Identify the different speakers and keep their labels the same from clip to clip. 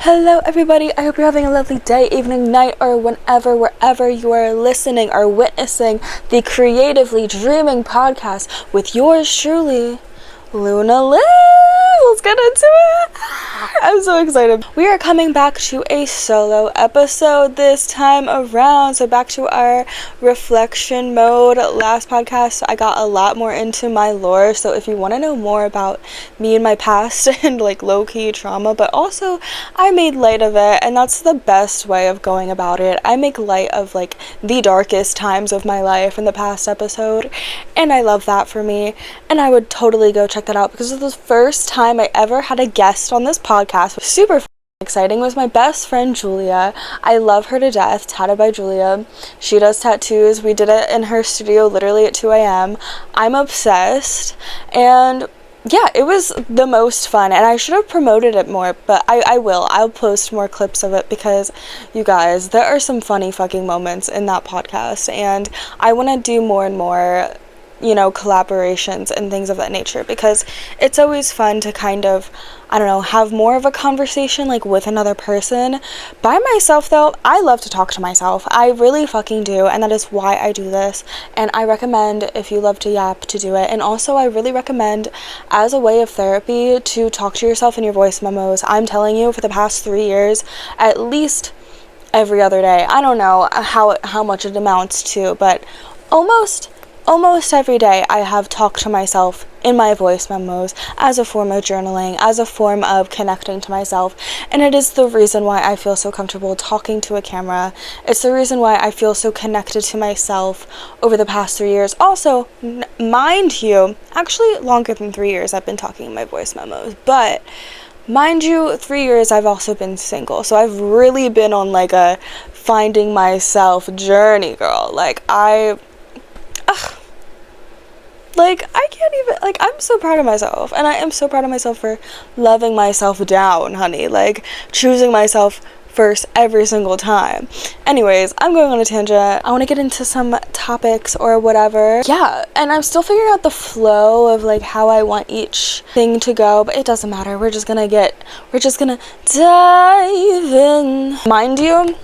Speaker 1: Hello everybody, I hope you're having a lovely day, evening, night, or whenever, wherever you are listening or witnessing the Creatively Dreaming podcast with yours truly, Luna Liv. Let's get into it. I'm so excited. We are coming back to a solo episode this time around. So back to our reflection mode. Last podcast, I got a lot more into my lore. So if you want to know more about me and my past and like low-key trauma, but also I made light of it, and that's the best way of going about it. I make light of like the darkest times of my life in the past episode, and I love that for me, and I would totally go check that out because it was the first time I ever had a guest on this podcast. Super exciting. It was my best friend Julia. I love her to death. Tatted by Julia. She does tattoos. We did it in her studio literally at 2 a.m. I'm obsessed, and yeah, it was the most fun, and I should have promoted it more, but I will. I'll post more clips of it because, you guys, there are some funny fucking moments in that podcast, and I want to do more and more, you know, collaborations and things of that nature, because it's always fun to kind of, I don't know, have more of a conversation like with another person. By myself though, I love to talk to myself. I really fucking do, and that is why I do this, and I recommend, if you love to yap, to do it. And also I really recommend, as a way of therapy, to talk to yourself in your voice memos. I'm telling you, for the past 3 years, at least every other day, I don't know how much it amounts to, but almost every day I have talked to myself in my voice memos as a form of journaling, as a form of connecting to myself, and it is the reason why I feel so comfortable talking to a camera. It's the reason why I feel so connected to myself over the past 3 years. Also, mind you, actually longer than 3 years I've been talking in my voice memos, but mind you, 3 years I've also been single, so I've really been on like a finding myself journey, girl. I can't even, I'm so proud of myself, and I am so proud of myself for loving myself down, honey, like, choosing myself first every single time. Anyways, I'm going on a tangent. I want to get into some topics or whatever. Yeah, and I'm still figuring out the flow of, like, how I want each thing to go, but it doesn't matter. We're just gonna dive in. Mind you,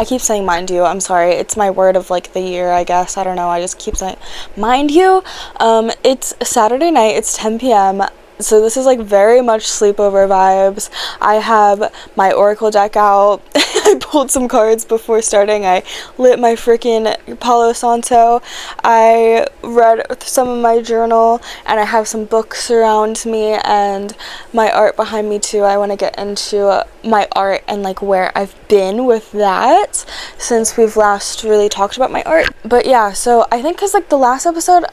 Speaker 1: I keep saying mind you, I'm sorry, it's my word of like the year, I guess, I don't know, I just keep saying mind you. It's Saturday night, it's 10 p.m, so this is like very much sleepover vibes. I have my Oracle deck out. I pulled some cards before starting. I lit my freaking Palo Santo. I read some of my journal, and I have some books around me and my art behind me too. I want to get into my art and like where I've been with that since we've last really talked about my art. But yeah, so I think because like the last episode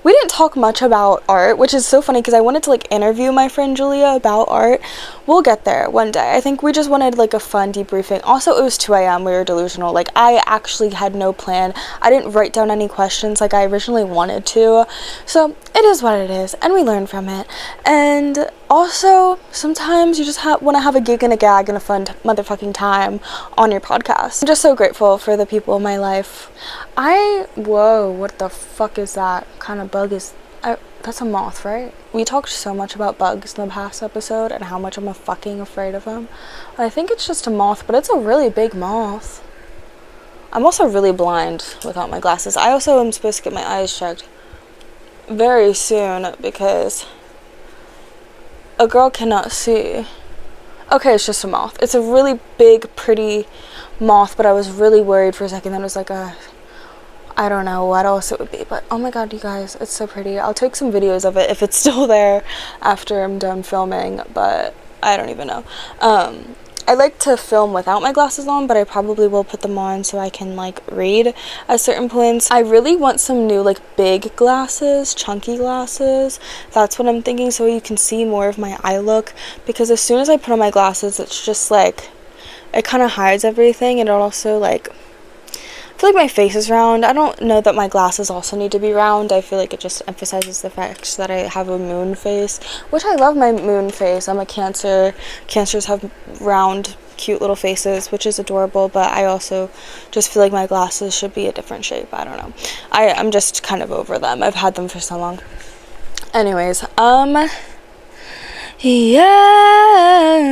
Speaker 1: we didn't talk much about art, which is so funny because I wanted to like interview my friend Julia about art. We'll get there one day. I think we just wanted like a fun debriefing. Also, it was 2 a.m. We were delusional. Like, I actually had no plan. I didn't write down any questions like I originally wanted to. So it is what it is, and we learn from it. And also, sometimes you just want to have a gig and a gag and a fun motherfucking time on your podcast. I'm just so grateful for the people in my life. Whoa, what the fuck is that kind of bug is? That's a moth, right? We talked so much about bugs in the past episode and how much I'm fucking afraid of them. I think it's just a moth, but it's a really big moth. I'm also really blind without my glasses. I also am supposed to get my eyes checked very soon because a girl cannot see. Okay, it's just a moth. It's a really big, pretty moth, but I was really worried for a second that it was like I don't know what else it would be, but oh my god, you guys, it's so pretty. I'll take some videos of it if it's still there after I'm done filming, but I don't even know. I like to film without my glasses on, but I probably will put them on so I can like read at certain points. I really want some new like big glasses, chunky glasses. That's what I'm thinking, so you can see more of my eye look, because as soon as I put on my glasses, it's just like, it kind of hides everything, and it also like, I feel like my face is round. I don't know that my glasses also need to be round. I feel like it just emphasizes the fact that I have a moon face, which I love my moon face. I'm a Cancer. Cancers have round, cute little faces, which is adorable, but I also just feel like my glasses should be a different shape. I don't know. I'm just kind of over them. I've had them for so long. Anyways, Yeah.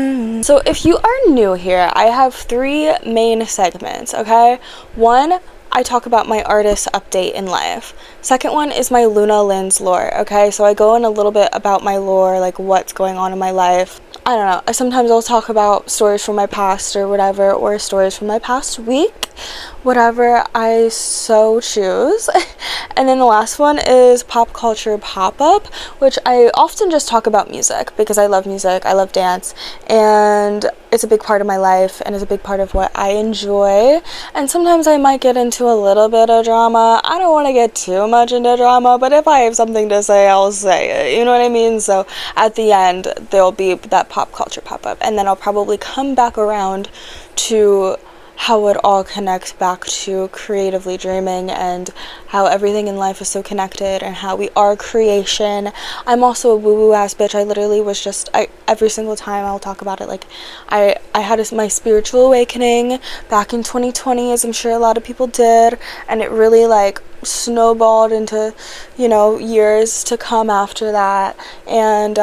Speaker 1: So if you are new here, I have 3 main segments, okay? 1, I talk about my artist update in life. Second one is my Luna Lens lore, okay? So I go in a little bit about my lore, like what's going on in my life. I don't know. Sometimes I'll talk about stories from my past or whatever, or stories from my past week, whatever I so choose. And then the last one is pop culture pop-up, which I often just talk about music because I love music, I love dance, and it's a big part of my life and it's a big part of what I enjoy. And sometimes I might get into a little bit of drama. I don't want to get too much into drama, but if I have something to say, I'll say it, you know what I mean? So at the end there'll be that pop culture pop-up, and then I'll probably come back around to how it all connects back to creatively dreaming and how everything in life is so connected and how we are creation. I'm also a woo-woo ass bitch. I literally was just, every single time I'll talk about it, like I had my spiritual awakening back in 2020, as I'm sure a lot of people did, and it really like snowballed into, you know, years to come after that. And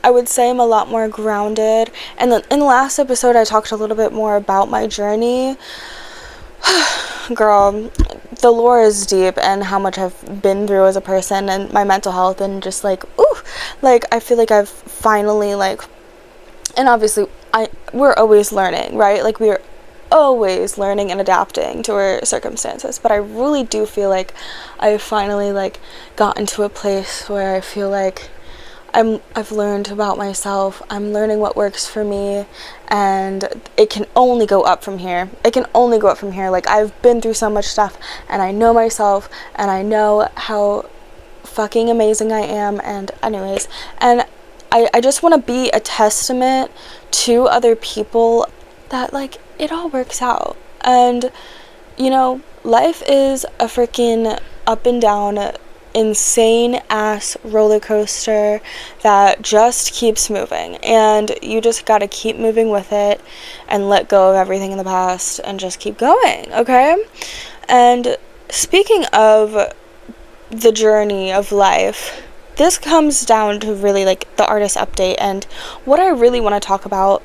Speaker 1: I would say I'm a lot more grounded. And then in the last episode, I talked a little bit more about my journey. Girl, the lore is deep, and how much I've been through as a person, and my mental health, and just like, ooh, like I feel like I've finally like, and obviously we're always learning, right? Like we're always learning and adapting to our circumstances, but I really do feel like I've finally like gotten to a place where I feel like I've learned about myself. I'm learning what works for me, and it can only go up from here. It can only go up from here. Like I've been through so much stuff, and I know myself, and I know how fucking amazing I am. And anyways, and I just want to be a testament to other people that like it all works out. And you know, life is a freaking up and down, insane ass roller coaster that just keeps moving, and you just gotta keep moving with it and let go of everything in the past and just keep going, okay? And speaking of the journey of life, this comes down to really like the artist update, and what I really want to talk about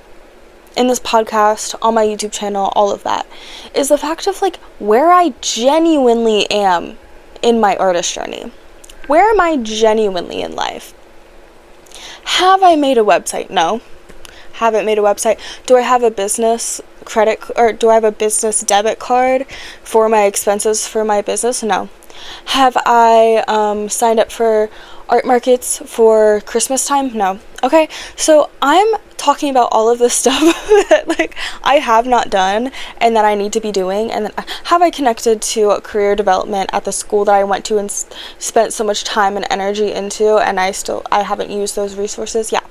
Speaker 1: in this podcast, on my YouTube channel, all of that, is the fact of like where I genuinely am in my artist journey. Where am I genuinely in life? Have I made a website? No. Haven't made a website. Do I have a business credit, or do I have a business debit card for my expenses for my business? No. Have I signed up for art markets for Christmas time? No. Okay, so I'm talking about all of this stuff that like I have not done and that I need to be doing. And then have I connected to career development at the school that I went to and spent so much time and energy into, and I haven't used those resources? Yeah,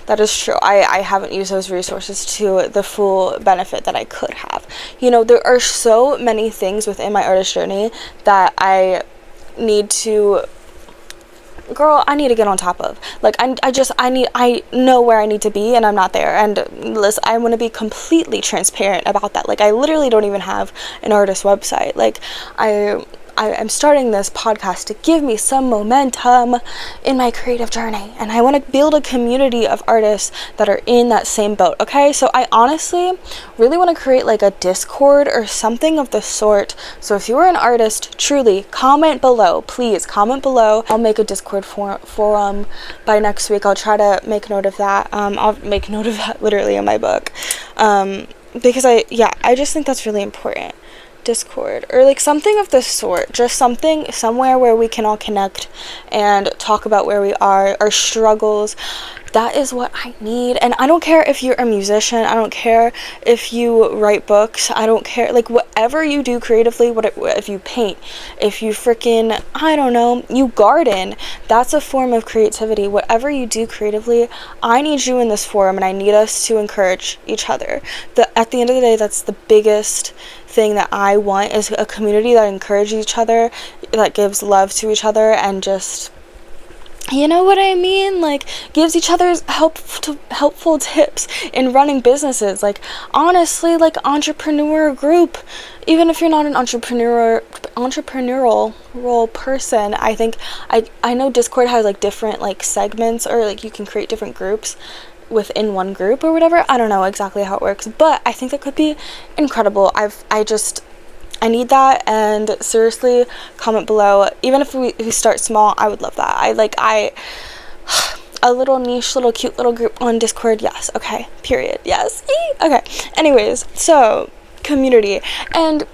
Speaker 1: that is true. I haven't used those resources to the full benefit that I could have. You know, there are so many things within my artist journey that I need to get on top of. Like I know where I need to be, and I'm not there. And listen, I want to be completely transparent about that. Like I literally don't even have an artist website. Like I am starting this podcast to give me some momentum in my creative journey, and I want to build a community of artists that are in that same boat, okay? So I honestly really want to create like a Discord or something of the sort. So if you are an artist, truly, comment below. Please comment below. I'll make a Discord forum by next week. I'll try to make note of that. I'll make note of that literally in my book, because I just think that's really important. Discord or like something of the sort, just something somewhere where we can all connect and talk about where we are, our struggles. That is what I need. And I don't care if you're a musician, I don't care if you write books, I don't care, like whatever you do creatively, if you paint, if you freaking, I don't know, you garden, that's a form of creativity. Whatever you do creatively, I need you in this forum, and I need us to encourage each other. At the end of the day, that's the biggest thing that I want, is a community that encourages each other, that gives love to each other, and just, you know what I mean? Like gives each other helpful tips in running businesses. Like honestly, like entrepreneur group, even if you're not an entrepreneur entrepreneurial role person. I think I know Discord has like different like segments, or like you can create different groups within one group or whatever. I don't know exactly how it works, but I think that could be incredible. I need that, and seriously, comment below. Even if we start small, I would love that. A little niche, little cute little group on Discord, yes. Okay, period. Yes. Okay. Anyways, so community, and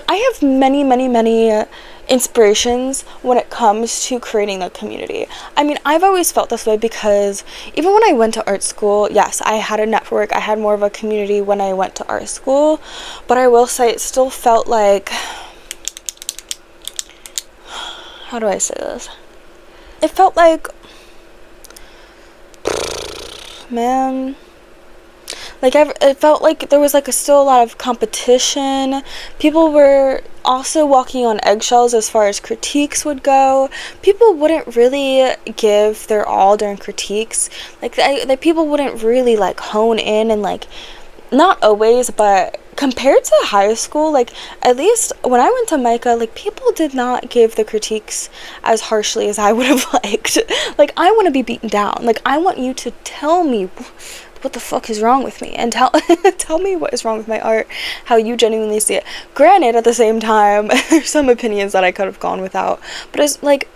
Speaker 1: I have many inspirations when it comes to creating a community. I mean, I've always felt this way because even when I went to art school, yes, I had a network, I had more of a community when I went to art school, but I will say it still felt like, how do I say this? It felt like, man, like it felt like there was like still a lot of competition. People were also walking on eggshells as far as critiques would go. People wouldn't really give their all during critiques. Like people wouldn't really like hone in, and like, not always, but compared to high school, like at least when I went to Micah, like people did not give the critiques as harshly as I would have liked. Like, I want to be beaten down. Like, I want you to tell me what the fuck is wrong with me, and tell me what is wrong with my art, how you genuinely see it. Granted, at the same time, there's some opinions that I could have gone without, but it's like,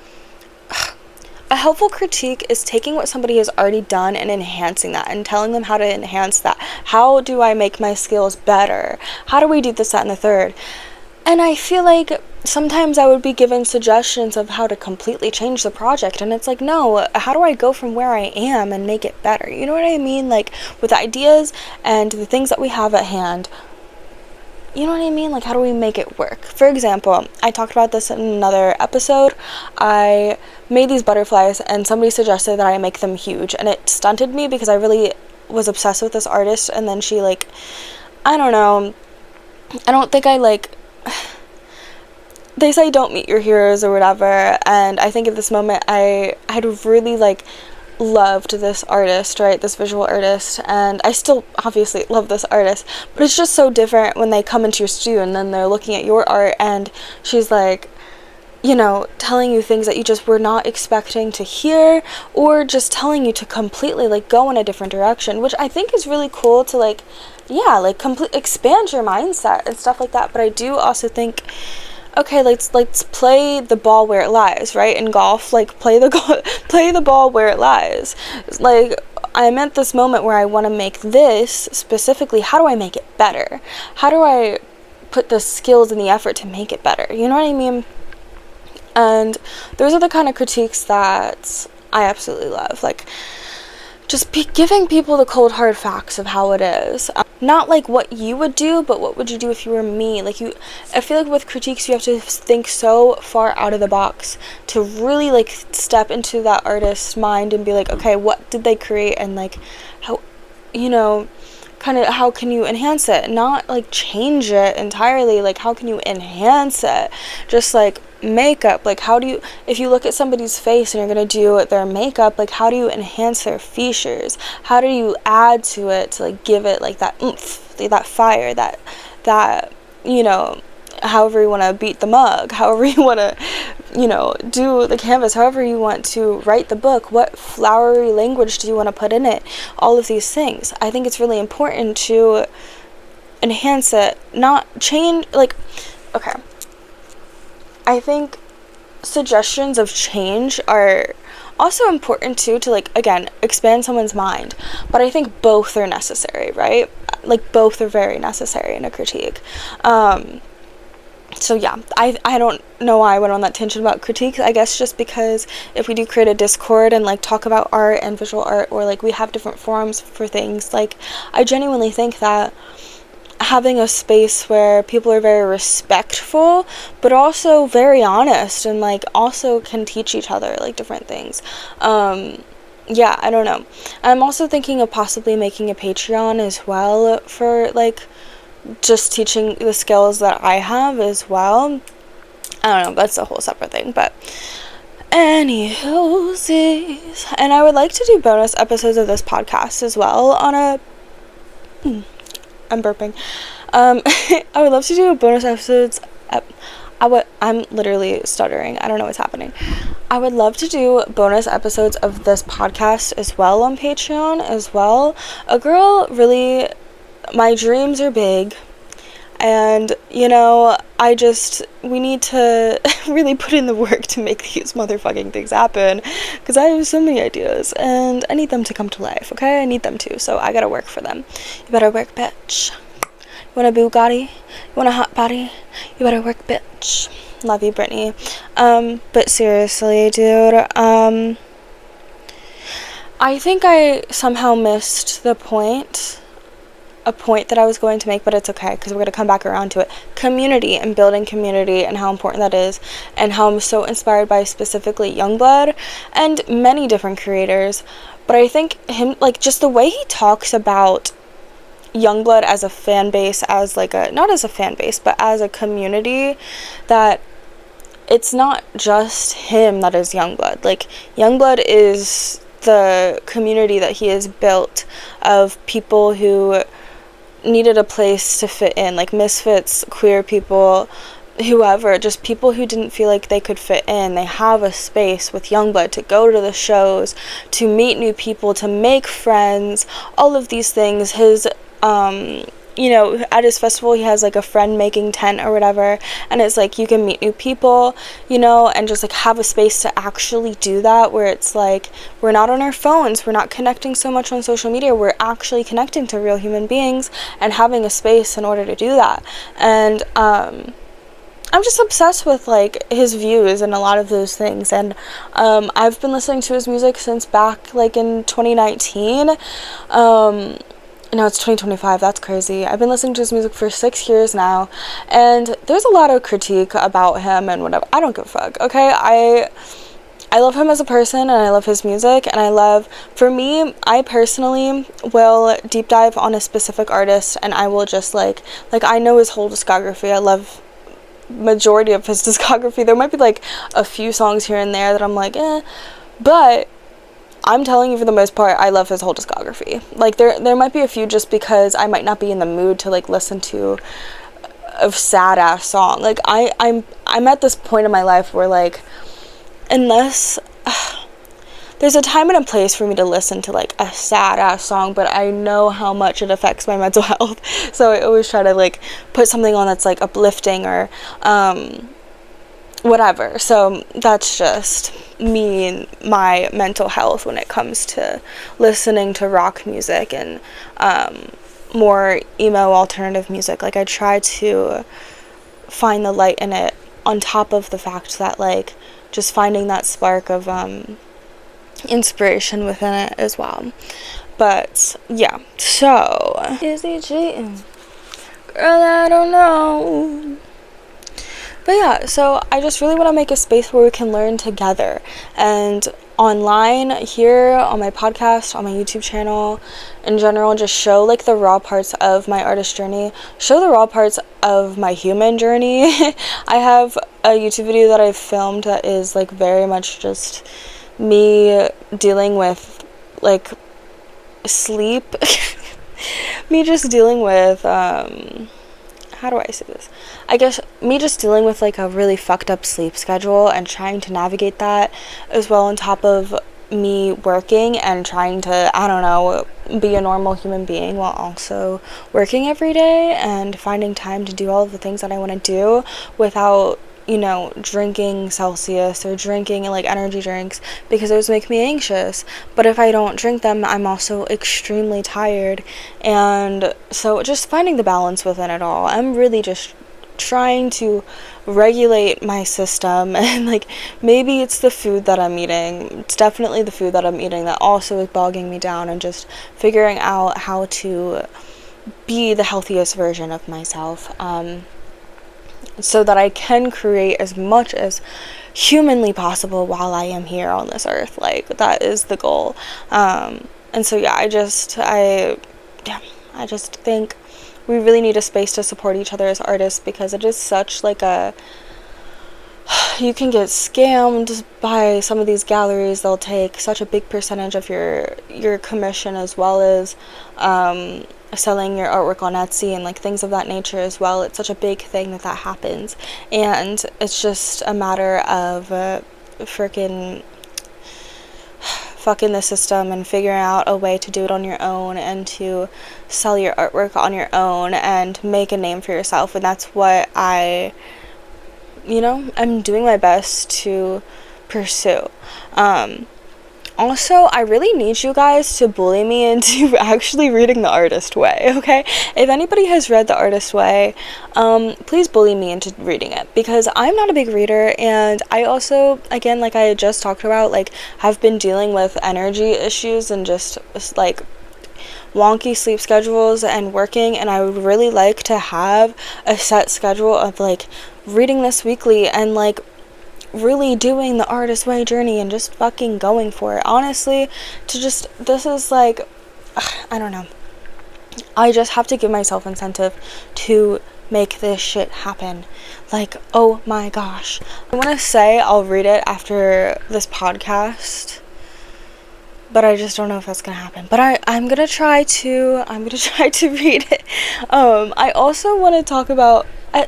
Speaker 1: a helpful critique is taking what somebody has already done and enhancing that, and telling them how to enhance that. How do I make my skills better? How do we do this, that, and the third? And I feel like sometimes I would be given suggestions of how to completely change the project, and it's like, no, how do I go from where I am and make it better? You know what I mean? Like, with ideas and the things that we have at hand, you know what I mean? Like, how do we make it work? For example, I talked about this in another episode. I made these butterflies, and somebody suggested that I make them huge, and it stunted me because I really was obsessed with this artist, and then she, like, I don't know, I don't think I, like, they say don't meet your heroes or whatever, and I think at this moment I'd really, like, loved this artist, right, this visual artist, and I still obviously love this artist, but it's just so different when they come into your studio and then they're looking at your art, and she's like, you know, telling you things that you just were not expecting to hear, or just telling you to completely, like, go in a different direction, which I think is really cool to, like, yeah, like, expand your mindset and stuff like that. But I do also think, okay, let's play the ball where it lies, right? In golf, like, play the ball where it lies. Like, I'm at this moment where I want to make this specifically. How do I make it better? How do I put the skills and the effort to make it better? You know what I mean? And those are the kind of critiques that I absolutely love. Like, just giving people the cold hard facts of how it is. Not like what you would do, but what would you do if you were me? Like, I feel like with critiques you have to think so far out of the box to really, like, step into that artist's mind and be like, okay, what did they create, and, like, how, you know, kind of how can you enhance it? Not, like, change it entirely. Like, how can you enhance it? Just, like, makeup, like, how do you, if you look at somebody's face and you're gonna do their makeup, like, how do you enhance their features? How do you add to it to, like, give it, like, that oomph, that fire, that you know, however you want to beat the mug, however you want to, you know, do the canvas, however you want to write the book, what flowery language do you want to put in it? All of these things, I think it's really important to enhance it, not change. Like, okay, I think suggestions of change are also important too, to, like, again, expand someone's mind, but I think both are necessary, right? Like, both are very necessary in a critique. So yeah, I don't know why I went on that tangent about critiques. I guess just because if we do create a Discord and, like, talk about art and visual art, or, like, we have different forums for things, like, I genuinely think that having a space where people are very respectful but also very honest, and, like, also can teach each other, like, different things. Yeah, I don't know. I'm also thinking of possibly making a Patreon as well for, like, just teaching the skills that I have as well. I don't know, that's a whole separate thing, but anywhoosies. And I would like to do bonus episodes of this podcast as well on a I'm burping. I would love to do bonus episodes. I'm literally stuttering. I don't know what's happening. I would love to do bonus episodes of this podcast as well on Patreon as well. A girl, really, my dreams are big. And, you know, we need to really put in the work to make these motherfucking things happen. Because I have so many ideas. And I need them to come to life, okay? I need them to. So I gotta work for them. You better work, bitch. You want a Bugatti? You want a hot body? You better work, bitch. Love you, Brittany. But seriously, dude, I think I somehow missed a point that I was going to make, but it's okay, because we're going to come back around to it. Community, and building community, and how important that is, and how I'm so inspired by specifically Youngblood, and many different creators. But I think him, like, just the way he talks about Youngblood as a fan base, as like a, not as a fan base, but as a community, that it's not just him that is Youngblood. Like, Youngblood is the community that he has built of people who needed a place to fit in, like misfits, queer people, whoever, just people who didn't feel like they could fit in. They have a space with Youngblood to go to the shows, to meet new people, to make friends, all of these things. His you know, at his festival he has like a friend making tent or whatever, and it's like you can meet new people, you know, and just like have a space to actually do that, where it's like we're not on our phones, we're not connecting so much on social media, we're actually connecting to real human beings and having a space in order to do that. And I'm just obsessed with like his views and a lot of those things, and I've been listening to his music since back like in 2019. Now it's 2025, that's crazy. I've been listening to his music for 6 years now, and there's a lot of critique about him and whatever. I don't give a fuck, okay? I love him as a person, and I love his music, and for me, I personally will deep dive on a specific artist, and I will just like I know his whole discography. I love majority of his discography. There might be like a few songs here and there that I'm like, but I'm telling you, for the most part, I love his whole discography. Like, there might be a few just because I might not be in the mood to, like, listen to a sad-ass song. Like, I'm at this point in my life where, like, unless... there's a time and a place for me to listen to, like, a sad-ass song, but I know how much it affects my mental health. So I always try to, like, put something on that's, like, uplifting or, whatever. So that's just me and my mental health when it comes to listening to rock music and more emo alternative music. Like, I try to find the light in it, on top of the fact that, like, just finding that spark of inspiration within it as well. But yeah, so is he cheating? Girl, I don't know. But yeah, so I just really want to make a space where we can learn together, and online, here on my podcast, on my YouTube channel, in general, just show like the raw parts of my artist journey, show the raw parts of my human journey. I have a YouTube video that I filmed that is like very much just me dealing with like sleep, me just dealing with how do I say this? I guess me just dealing with like a really fucked up sleep schedule and trying to navigate that, as well on top of me working and trying to, I don't know, be a normal human being while also working every day and finding time to do all of the things that I want to do without, you know, drinking Celsius or drinking like energy drinks, because those make me anxious. But if I don't drink them, I'm also extremely tired. And so just finding the balance within it all. I'm really just trying to regulate my system, and like maybe it's the food that I'm eating. It's definitely the food that I'm eating that also is bogging me down, and just figuring out how to be the healthiest version of myself, so that I can create as much as humanly possible while I am here on this earth. Like, that is the goal. And so yeah, I just think we really need a space to support each other as artists, because it is such like you can get scammed by some of these galleries. They'll take such a big percentage of your commission, as well as selling your artwork on Etsy and like things of that nature as well. It's such a big thing that happens, and it's just a matter of freaking fucking the system and figuring out a way to do it on your own and to sell your artwork on your own and make a name for yourself. And that's what I'm doing my best to pursue. Also, I really need you guys to bully me into actually reading The Artist Way, okay? If anybody has read The Artist Way, please bully me into reading it, because I'm not a big reader, and I also, again, like I had just talked about, like, have been dealing with energy issues and just, like, wonky sleep schedules and working, and I would really like to have a set schedule of, like, reading this weekly and, like, really doing the Artist Way journey and just fucking going for it. Honestly, this is like, I don't know. I just have to give myself incentive to make this shit happen. Like, oh my gosh. I want to say I'll read it after this podcast, but I just don't know if that's gonna happen. But I'm gonna try to read it. I also want to talk about,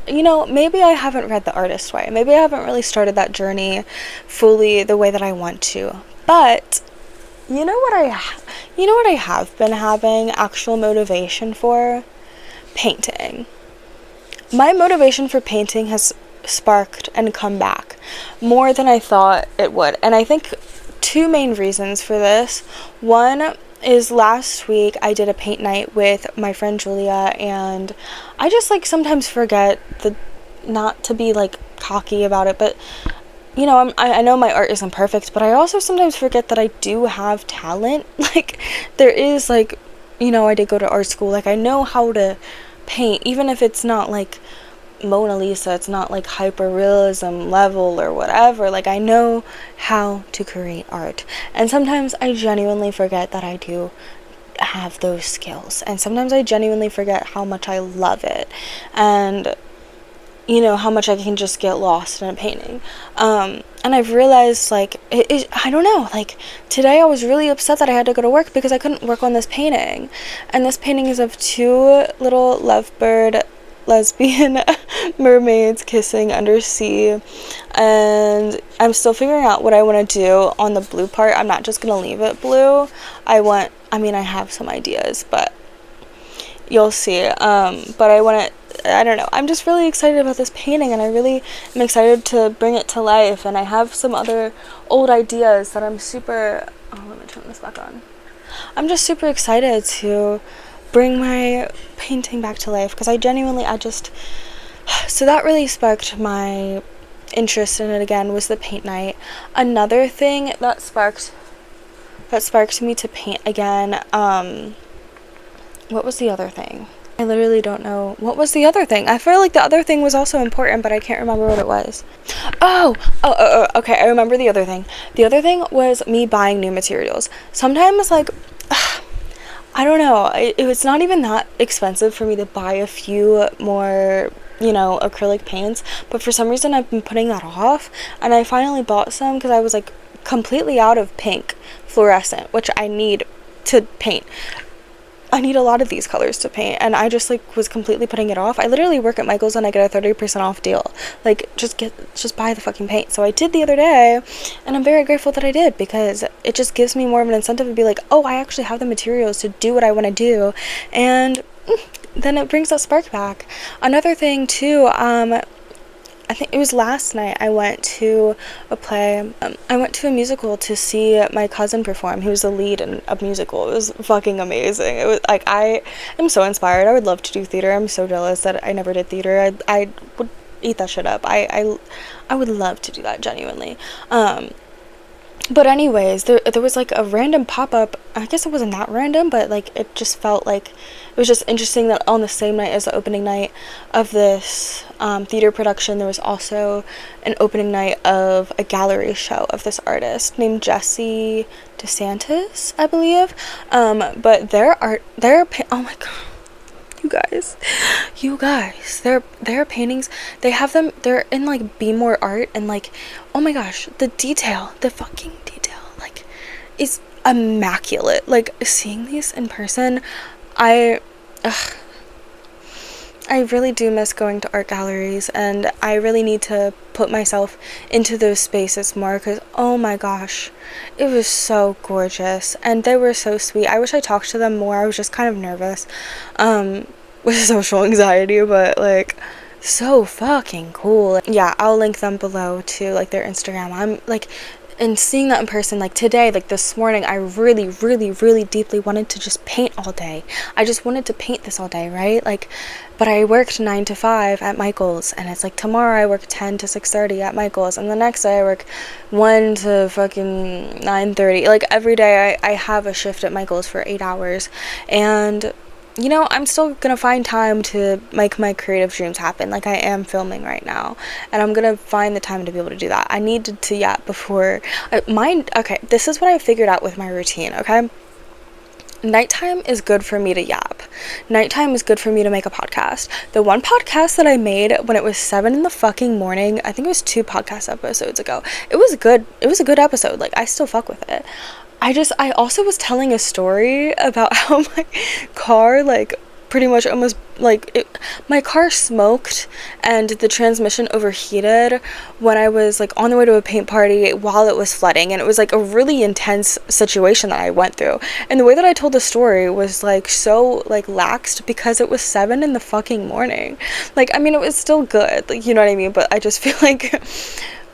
Speaker 1: maybe I haven't read The Artist Way. Maybe I haven't really started that journey fully the way that I want to. But you know what I have been having actual motivation for? Painting. My motivation for painting has sparked and come back more than I thought it would. And I think two main reasons for this. One is last week I did a paint night with my friend Julia, and I just like sometimes forget not to be like cocky about it, but I know my art isn't perfect, but I also sometimes forget that I do have talent. Like, there is, like, I did go to art school, like I know how to paint, even if it's not like Mona Lisa, it's not like hyperrealism level or whatever. Like, I know how to create art, and sometimes I genuinely forget that I do have those skills, and sometimes I genuinely forget how much I love it, and how much I can just get lost in a painting. And I've realized, like, I don't know, like, today I was really upset that I had to go to work because I couldn't work on this painting, and this painting is of two little lovebird lesbian mermaids kissing under sea, and I'm still figuring out what I want to do on the blue part. I'm not just gonna leave it blue. I have some ideas, but you'll see. But I don't know, I'm just really excited about this painting, and I really am excited to bring it to life, and I have some other old ideas that let me turn this back on. I'm just super excited to bring my painting back to life, because so that really sparked my interest in it again, was the paint night. Another thing that sparked me to paint again, what was the other thing? I literally don't know. What was the other thing? I feel like the other thing was also important, but I can't remember what it was. Oh, okay, I remember the other thing. The other thing was me buying new materials. Sometimes, like, I don't know, it's not even that expensive for me to buy a few more, acrylic paints, but for some reason I've been putting that off, and I finally bought some because I was, like, completely out of pink fluorescent, which I need to paint. I need a lot of these colors to paint, and I just, like, was completely putting it off. I literally work at Michael's and I get a 30% off deal. Like, just buy the fucking paint. So I did the other day, and I'm very grateful that I did, because it just gives me more of an incentive to be like, oh, I actually have the materials to do what I want to do, and then it brings that spark back. Another thing too, I think it was last night, I went to a play. I went to a musical to see my cousin perform. He was the lead in a musical. It was fucking amazing. It was like, I am so inspired. I would love to do theater. I'm so jealous that I never did theater. I would eat that shit up. I would love to do that, genuinely. But anyways, there was, like, a random pop-up. I guess it wasn't that random, but, like, it just felt like it was just interesting that on the same night as the opening night of this theater production, there was also an opening night of a gallery show of this artist named Jesse DeSantis, I believe. But oh my god. You guys, their paintings, they're in, like, Be More Art, and, like, oh my gosh, the fucking detail, like, is immaculate. Like, seeing these in person, I I really do miss going to art galleries, and I really need to put myself into those spaces more, because oh my gosh, it was so gorgeous and they were so sweet. I wish I talked to them more. I was just kind of nervous with social anxiety, but like so fucking cool. Yeah, I'll link them below to like their Instagram. I'm like, and seeing that in person, like today, like this morning, I really, really, really deeply wanted to just paint all day. I just wanted to paint this all day, right? Like, but I worked 9 to 5 at Michael's, and it's like tomorrow I work 10 to 6:30 at Michael's, and the next day I work 1 to fucking 9:30. Like every day I have a shift at Michael's for 8 hours, and you know, I'm still gonna find time to make my creative dreams happen. Like I am filming right now, and I'm gonna find the time to be able to do that. I needed to yap before okay, this is what I figured out with my routine. Okay, nighttime is good for me to yap. Nighttime is good for me to make a podcast. The one podcast that I made when it was 7 in the fucking morning, I think it was 2 podcast episodes ago, it was good. It was a good episode. Like I still fuck with it. I also was telling a story about how my car, like, pretty much almost, like, my car smoked and the transmission overheated when I was, like, on the way to a paint party while it was flooding, and it was, like, a really intense situation that I went through, and the way that I told the story was, like, so, like, laxed because it was 7 in the fucking morning. Like, I mean, it was still good, like, you know what I mean, but I just feel like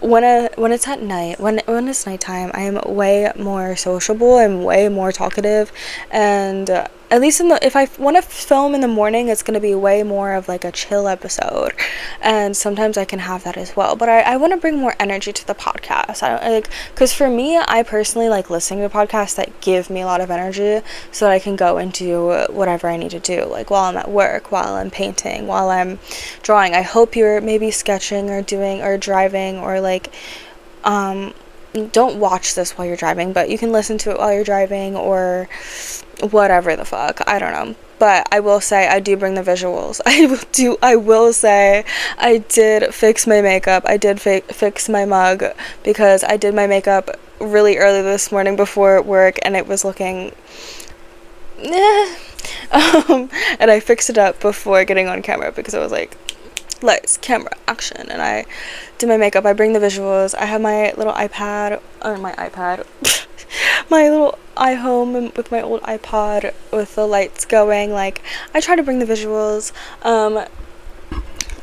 Speaker 1: when it's at night, when it's nighttime, I am way more sociable, I'm way more talkative, and at least if I want to film in the morning, it's going to be way more of like a chill episode, and sometimes I can have that as well, but I want to bring more energy to the podcast. I don't like, because for me, I personally like listening to podcasts that give me a lot of energy so that I can go and do whatever I need to do, like while I'm at work, while I'm painting, while I'm drawing. I hope you're maybe sketching or doing or driving, or like don't watch this while you're driving, but you can listen to it while you're driving or whatever the fuck, I don't know. But I will say I do bring the visuals. I will say I did fix my makeup. I did fix my mug because I did my makeup really early this morning before work, and it was looking and I fixed it up before getting on camera because I was like, lights, camera, action, and I did my makeup. I bring the visuals. I have my little iPad, or my iPad, my little iHome with my old iPod with the lights going. Like, I try to bring the visuals.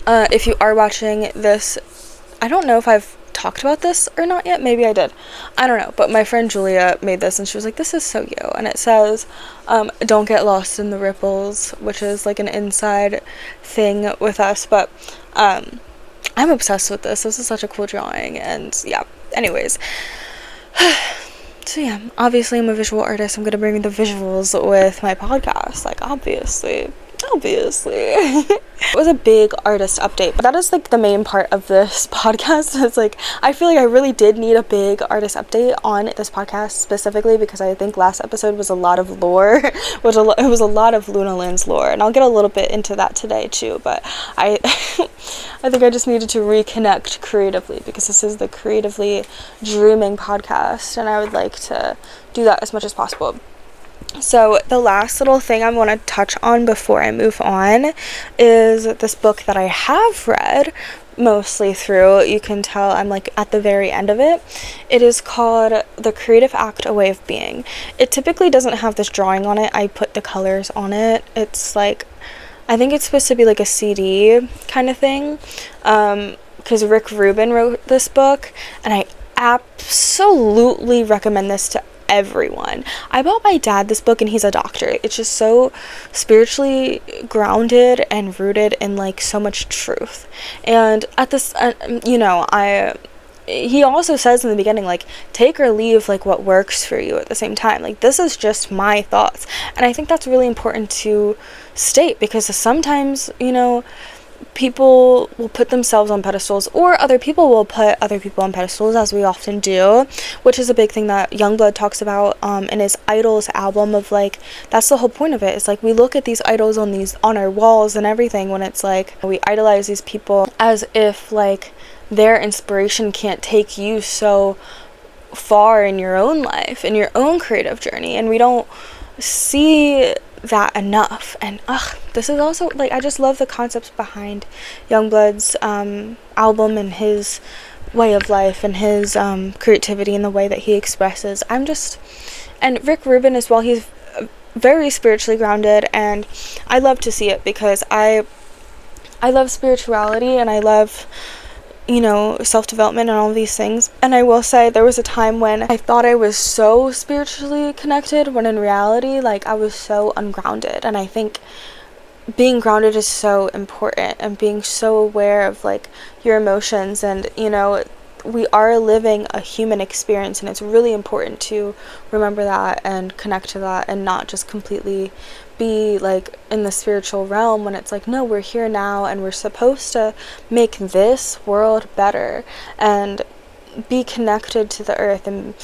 Speaker 1: If you are watching this, I don't know if I've talked about this or not yet. Maybe I did. I don't know. But my friend Julia made this, and she was like, this is so you. And it says, don't get lost in the ripples, which is like an inside thing with us. But I'm obsessed with this. This is such a cool drawing. And yeah, anyways. So yeah, obviously I'm a visual artist. I'm gonna bring the visuals with my podcast. Like, obviously. It was a big artist update, but that is like the main part of this podcast. It's like, I feel like I really did need a big artist update on this podcast specifically because I think last episode was a lot of lore. It was a lot of Luna Lynn's lore, and I'll get a little bit into that today too, but I think I just needed to reconnect creatively because this is the Creatively Dreaming podcast, and I would like to do that as much as possible. So the last little thing I want to touch on before I move on is this book that I have read mostly through. You can tell I'm like at the very end of it. It is called The Creative Act, A Way of Being. It typically doesn't have this drawing on it. I put the colors on it. It's like, I think it's supposed to be like a CD kind of thing, because Rick Rubin wrote this book, and I absolutely recommend this to everyone. I bought my dad this book, and he's a doctor. It's just so spiritually grounded and rooted in like so much truth. And at this, he also says in the beginning, like, take or leave like what works for you at the same time. Like, this is just my thoughts, and I think that's really important to state because sometimes, people will put themselves on pedestals, or other people will put other people on pedestals, as we often do, which is a big thing that Youngblood talks about in his Idols album. Of like, that's the whole point of it. It's like we look at these idols on our walls and everything, when it's like we idolize these people as if like their inspiration can't take you so far in your own life, in your own creative journey, and we don't see that enough. And this is also like, I just love the concepts behind Youngblood's album and his way of life and his creativity and the way that he expresses. And Rick Rubin as well, he's very spiritually grounded, and I love to see it because I love spirituality, and I love, self-development and all these things. And I will say, there was a time when I thought I was so spiritually connected, when in reality, like, I was so ungrounded. And I think being grounded is so important, and being so aware of, like, your emotions, and, we are living a human experience, and it's really important to remember that and connect to that, and not just completely be like in the spiritual realm when it's like, no, we're here now and we're supposed to make this world better and be connected to the earth, and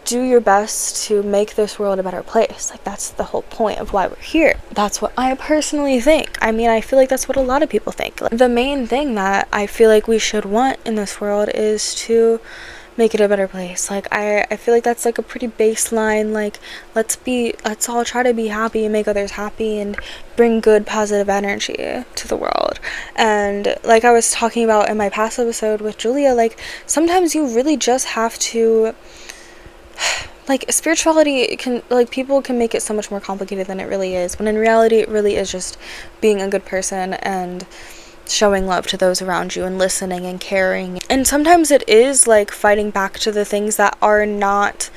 Speaker 1: do your best to make this world a better place. Like, that's the whole point of why we're here. That's what I personally think. I mean, I feel like that's what a lot of people think. Like, the main thing that I feel like we should want in this world is to make it a better place. Like, I feel like that's like a pretty baseline, like, let's all try to be happy and make others happy and bring good positive energy to the world. And like I was talking about in my past episode with Julia, like, sometimes you really just have to, like, spirituality can, like, people can make it so much more complicated than it really is, when in reality it really is just being a good person and showing love to those around you and listening and caring. And sometimes it is like fighting back to the things that are not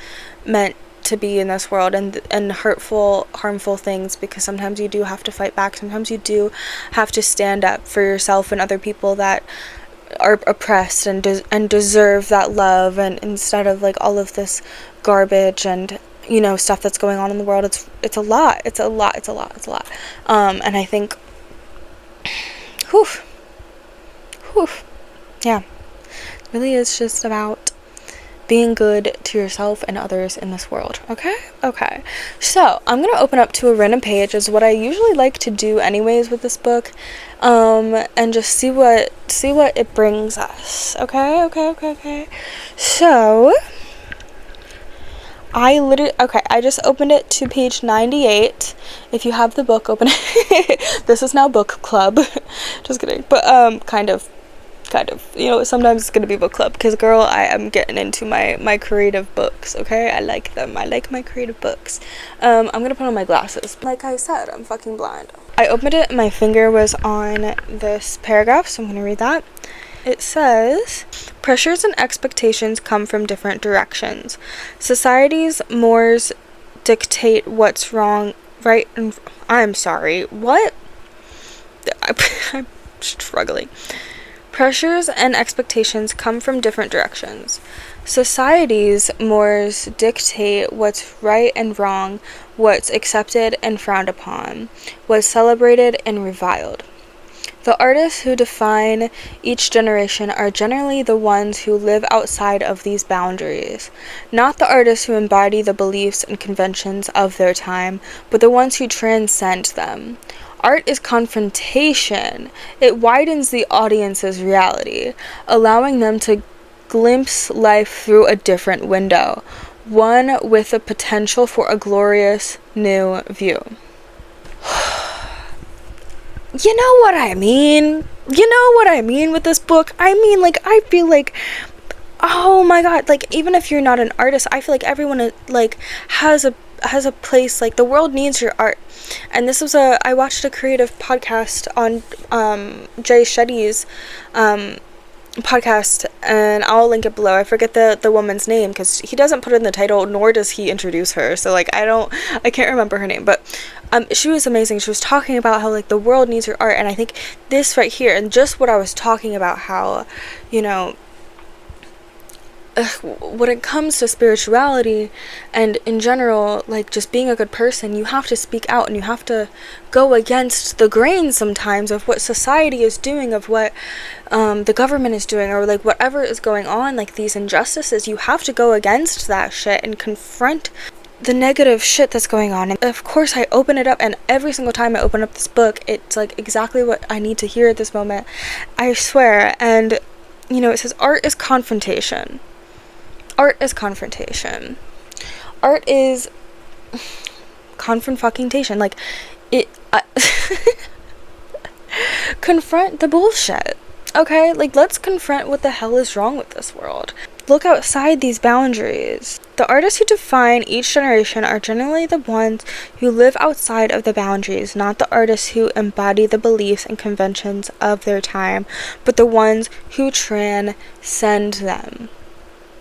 Speaker 1: meant to be in this world, and hurtful, harmful things, because sometimes you do have to fight back. Sometimes you do have to stand up for yourself and other people that are oppressed and deserve that love, and instead of like all of this garbage and stuff that's going on in the world. It's a lot. And I think yeah, it really is just about being good to yourself and others in this world. Okay, so I'm gonna open up to a random page, is what I usually like to do anyways with this book, and just see what it brings us. Okay, so I just opened it to page 98. If you have the book, open it. This is now book club. Just kidding. But kind of, sometimes it's gonna be book club, because girl, I am getting into my creative books. Okay, I like them. I like my creative books. I'm gonna put on my glasses. Like I said, I'm fucking blind. I opened it and my finger was on this paragraph, so I'm gonna read that. It says, pressures and expectations come from different directions. Society's mores dictate what's wrong, right, and I'm sorry, what? I'm struggling. Pressures and expectations come from different directions. Society's mores dictate what's right and wrong, what's accepted and frowned upon, what's celebrated and reviled. The artists who define each generation are generally the ones who live outside of these boundaries, not the artists who embody the beliefs and conventions of their time, but the ones who transcend them. Art is confrontation. It widens the audience's reality, allowing them to glimpse life through a different window, one with the potential for a glorious new view. You know what I mean? With this book? I mean, like, I feel like, oh my god, like, even if you're not an artist, I feel like everyone, like, has a place. Like, the world needs your art. And this was I watched a creative podcast on Jay Shetty's podcast, and I'll link it below. I forget the woman's name, because he doesn't put it in the title, nor does he introduce her, so like I can't remember her name, but she was amazing. She was talking about how, like, the world needs her art, and I think this right here, and just what I was talking about, how, when it comes to spirituality and in general, like, just being a good person, you have to speak out, and you have to go against the grain sometimes of what society is doing, of what the government is doing, or like whatever is going on, like these injustices. You have to go against that shit and confront the negative shit that's going on. And of course I open it up, and every single time I open up this book, it's like exactly what I need to hear at this moment, I swear. And it says art is confrontation. Art is confrontation. Art is confrontation. Like, it confront the bullshit, okay? Like, let's confront what the hell is wrong with this world. Look outside these boundaries. The artists who define each generation are generally the ones who live outside of the boundaries, not the artists who embody the beliefs and conventions of their time, but the ones who transcend them.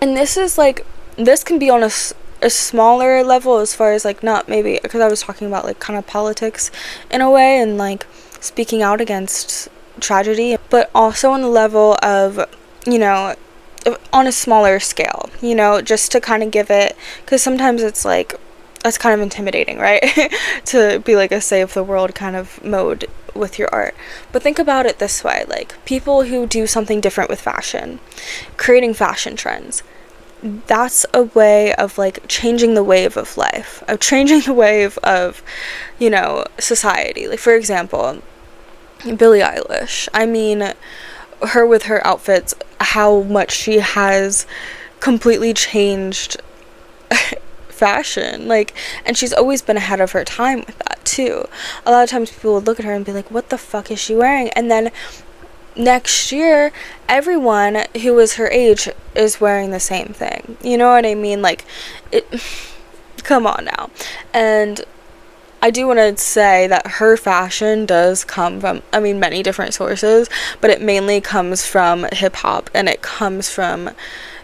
Speaker 1: And this is like, this can be on a smaller level, as far as like, not maybe, because I was talking about like kind of politics in a way, and like speaking out against tragedy, but also on the level of, you know, on a smaller scale, you know, just to kind of give it, because sometimes it's like, that's kind of intimidating, right? To be like a save the world kind of mode with your art. But think about it this way, like, people who do something different with fashion, creating fashion trends, that's a way of like changing the wave of life, of changing the wave of, you know, society. Like, for example, Billie Eilish, I mean, her with her outfits, how much she has completely changed fashion, like, and she's always been ahead of her time with that too. A lot of times people would look at her and be like, what the fuck is she wearing? And then next year, everyone who was her age is wearing the same thing. You know what I mean? Like, it, come on now. And I do want to say that her fashion does come from, I mean, many different sources, but it mainly comes from hip-hop, and it comes from,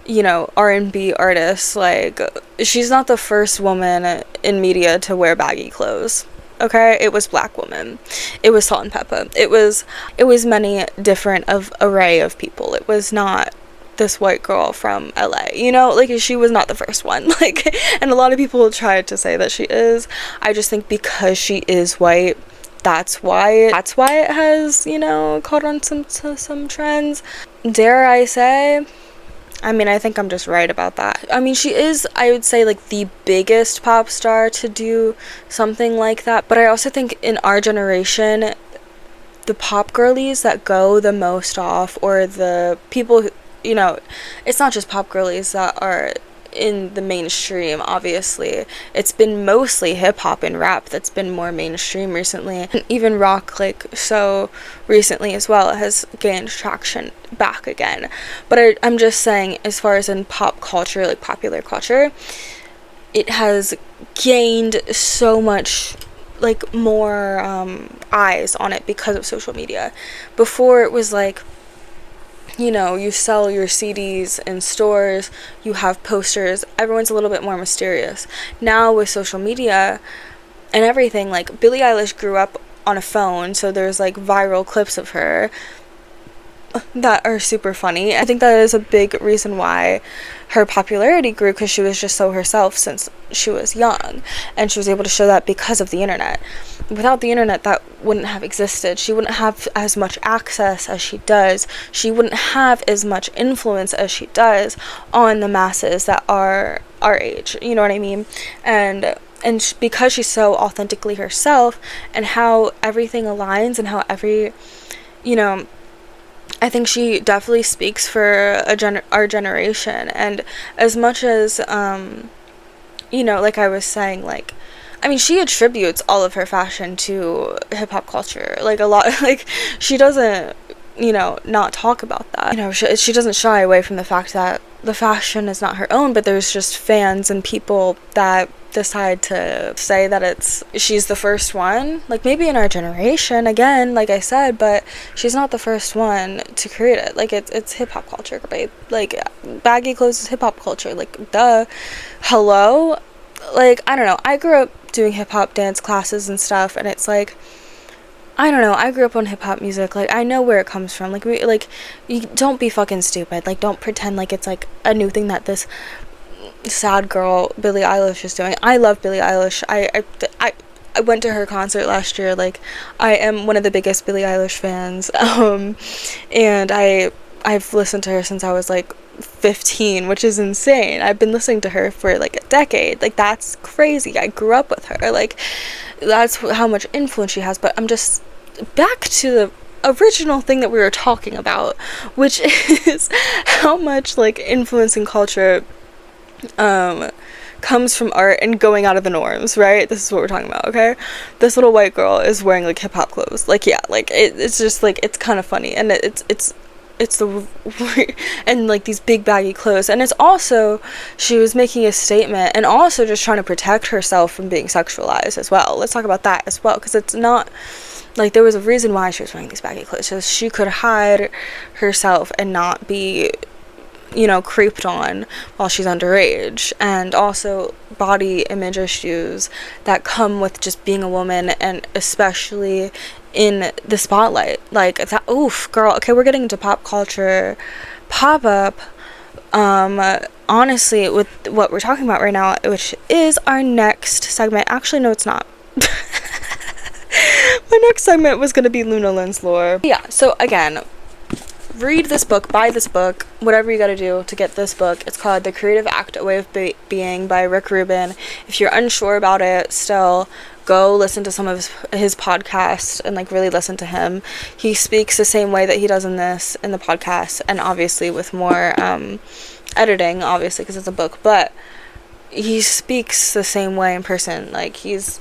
Speaker 1: you know, R&B artists. Like, she's not the first woman in media to wear baggy clothes, okay? It was Black woman. It was Salt and Pepper. It was many different array of people. It was not this white girl from LA, you know, like, she was not the first one, like, and a lot of people tried to say that she is. I just think because she is white, that's why it has, you know, caught on some trends, dare I say. I mean, I think I'm just right about that. I mean, she is, I would say, like, the biggest pop star to do something like that, but I also think in our generation, the pop girlies that go the most off, or the people who, you know, it's not just pop girlies that are in the mainstream, obviously. It's been mostly hip-hop and rap that's been more mainstream recently. And even rock, like, so recently as well, has gained traction back again. But I'm just saying, as far as in pop culture, like popular culture, it has gained so much, like, more eyes on it because of social media. Before, it was like, you know, you sell your CDs in stores, you have posters, everyone's a little bit more mysterious. Now with social media and everything, like, Billie Eilish grew up on a phone, so there's like viral clips of her that are super funny. I think that is a big reason why her popularity grew, because she was just so herself since she was young, and she was able to show that because of the internet. Without the internet, that wouldn't have existed. She wouldn't have as much access as she does. She wouldn't have as much influence as she does on the masses that are our age, you know what I mean? And because she's so authentically herself, and how everything aligns, and how every, you know, I think she definitely speaks for our generation. And as much as, you know, like I was saying, like, I mean, she attributes all of her fashion to hip-hop culture. Like, a lot, like, she doesn't, you know, not talk about that. You know, she doesn't shy away from the fact that the fashion is not her own, but there's just fans and people that decide to say that she's the first one, like, maybe in our generation, again, like I said, but she's not the first one to create it. Like, it's hip-hop culture, babe. Like, baggy clothes is hip-hop culture, like, duh. Hello? Like, I don't know, I grew up doing hip-hop dance classes and stuff, and it's like, I don't know, I grew up on hip-hop music, like, I know where it comes from. Like, you don't be fucking stupid. Like, don't pretend like it's like a new thing that this sad girl Billie Eilish is doing. I love Billie Eilish. I went to her concert last year. Like, I am one of the biggest Billie Eilish fans, and I've listened to her since I was like 15, which is insane. I've been listening to her for like a decade. Like, that's crazy. I grew up with her. Like, that's how much influence she has. But I'm just back to the original thing that we were talking about, which is how much, like, influence and culture comes from art and going out of the norms, right? This is what we're talking about, okay? This little white girl is wearing like hip hop clothes. Like, yeah, like it's just like, it's kind of funny, and it's the and like these big baggy clothes, and it's also, she was making a statement and also just trying to protect herself from being sexualized as well. Let's talk about that as well, because it's not like, there was a reason why she was wearing these baggy clothes, so she could hide herself and not be, you know, creeped on while she's underage. And also body image issues that come with just being a woman, and especially in the spotlight, like that. Oof, girl. Okay, we're getting into pop culture pop-up, honestly, with what we're talking about right now, which is our next segment. Actually, no, it's not. My next segment was gonna be Luna Lynn's lore. Yeah, so again, read this book, buy this book, whatever you gotta do to get this book. It's called The Creative Act, A Way of Being by Rick Rubin. If you're unsure about it still, go listen to some of his podcasts and like really listen to him. He speaks the same way that he does in the podcast, and obviously with more editing, obviously, because it's a book, but he speaks the same way in person. Like, he's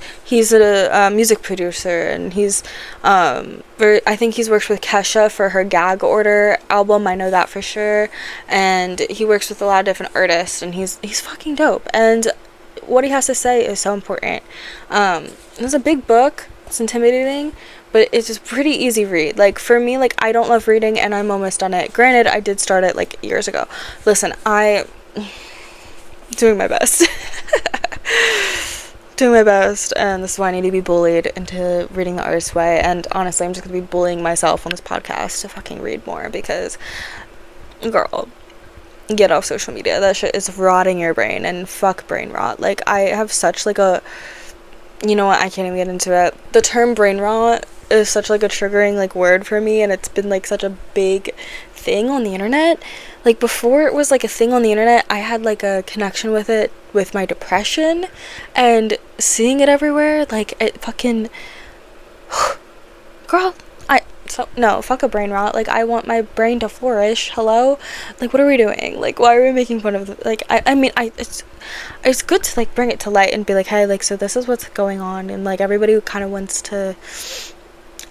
Speaker 1: a music producer, and he's I think he's worked with Kesha for her Gag Order album, I know that for sure, and he works with a lot of different artists, and he's fucking dope, and what he has to say is so important. It's a big book, it's intimidating, but it's just pretty easy read. Like, for me, like, I don't love reading, and I'm almost done it. Granted, I did start it like years ago. Listen, doing my best. Doing my best, and this is why I need to be bullied into reading the artist's way. And honestly, I'm just gonna be bullying myself on this podcast to fucking read more, because, girl, get off social media. That shit is rotting your brain, and fuck brain rot. Like, I have such like a, you know what, I can't even get into it. The term brain rot is such like a triggering like word for me, and it's been like such a big thing on the internet. Like, before it was like a thing on the internet, I had like a connection with it with my depression, and seeing it everywhere, like, it fucking girl, no, fuck a brain rot. Like, I want my brain to flourish. Hello? Like, what are we doing? Like, why are we making fun of like, I mean, it's good to like bring it to light and be like, hey, like, so this is what's going on, and like, everybody kind of wants to,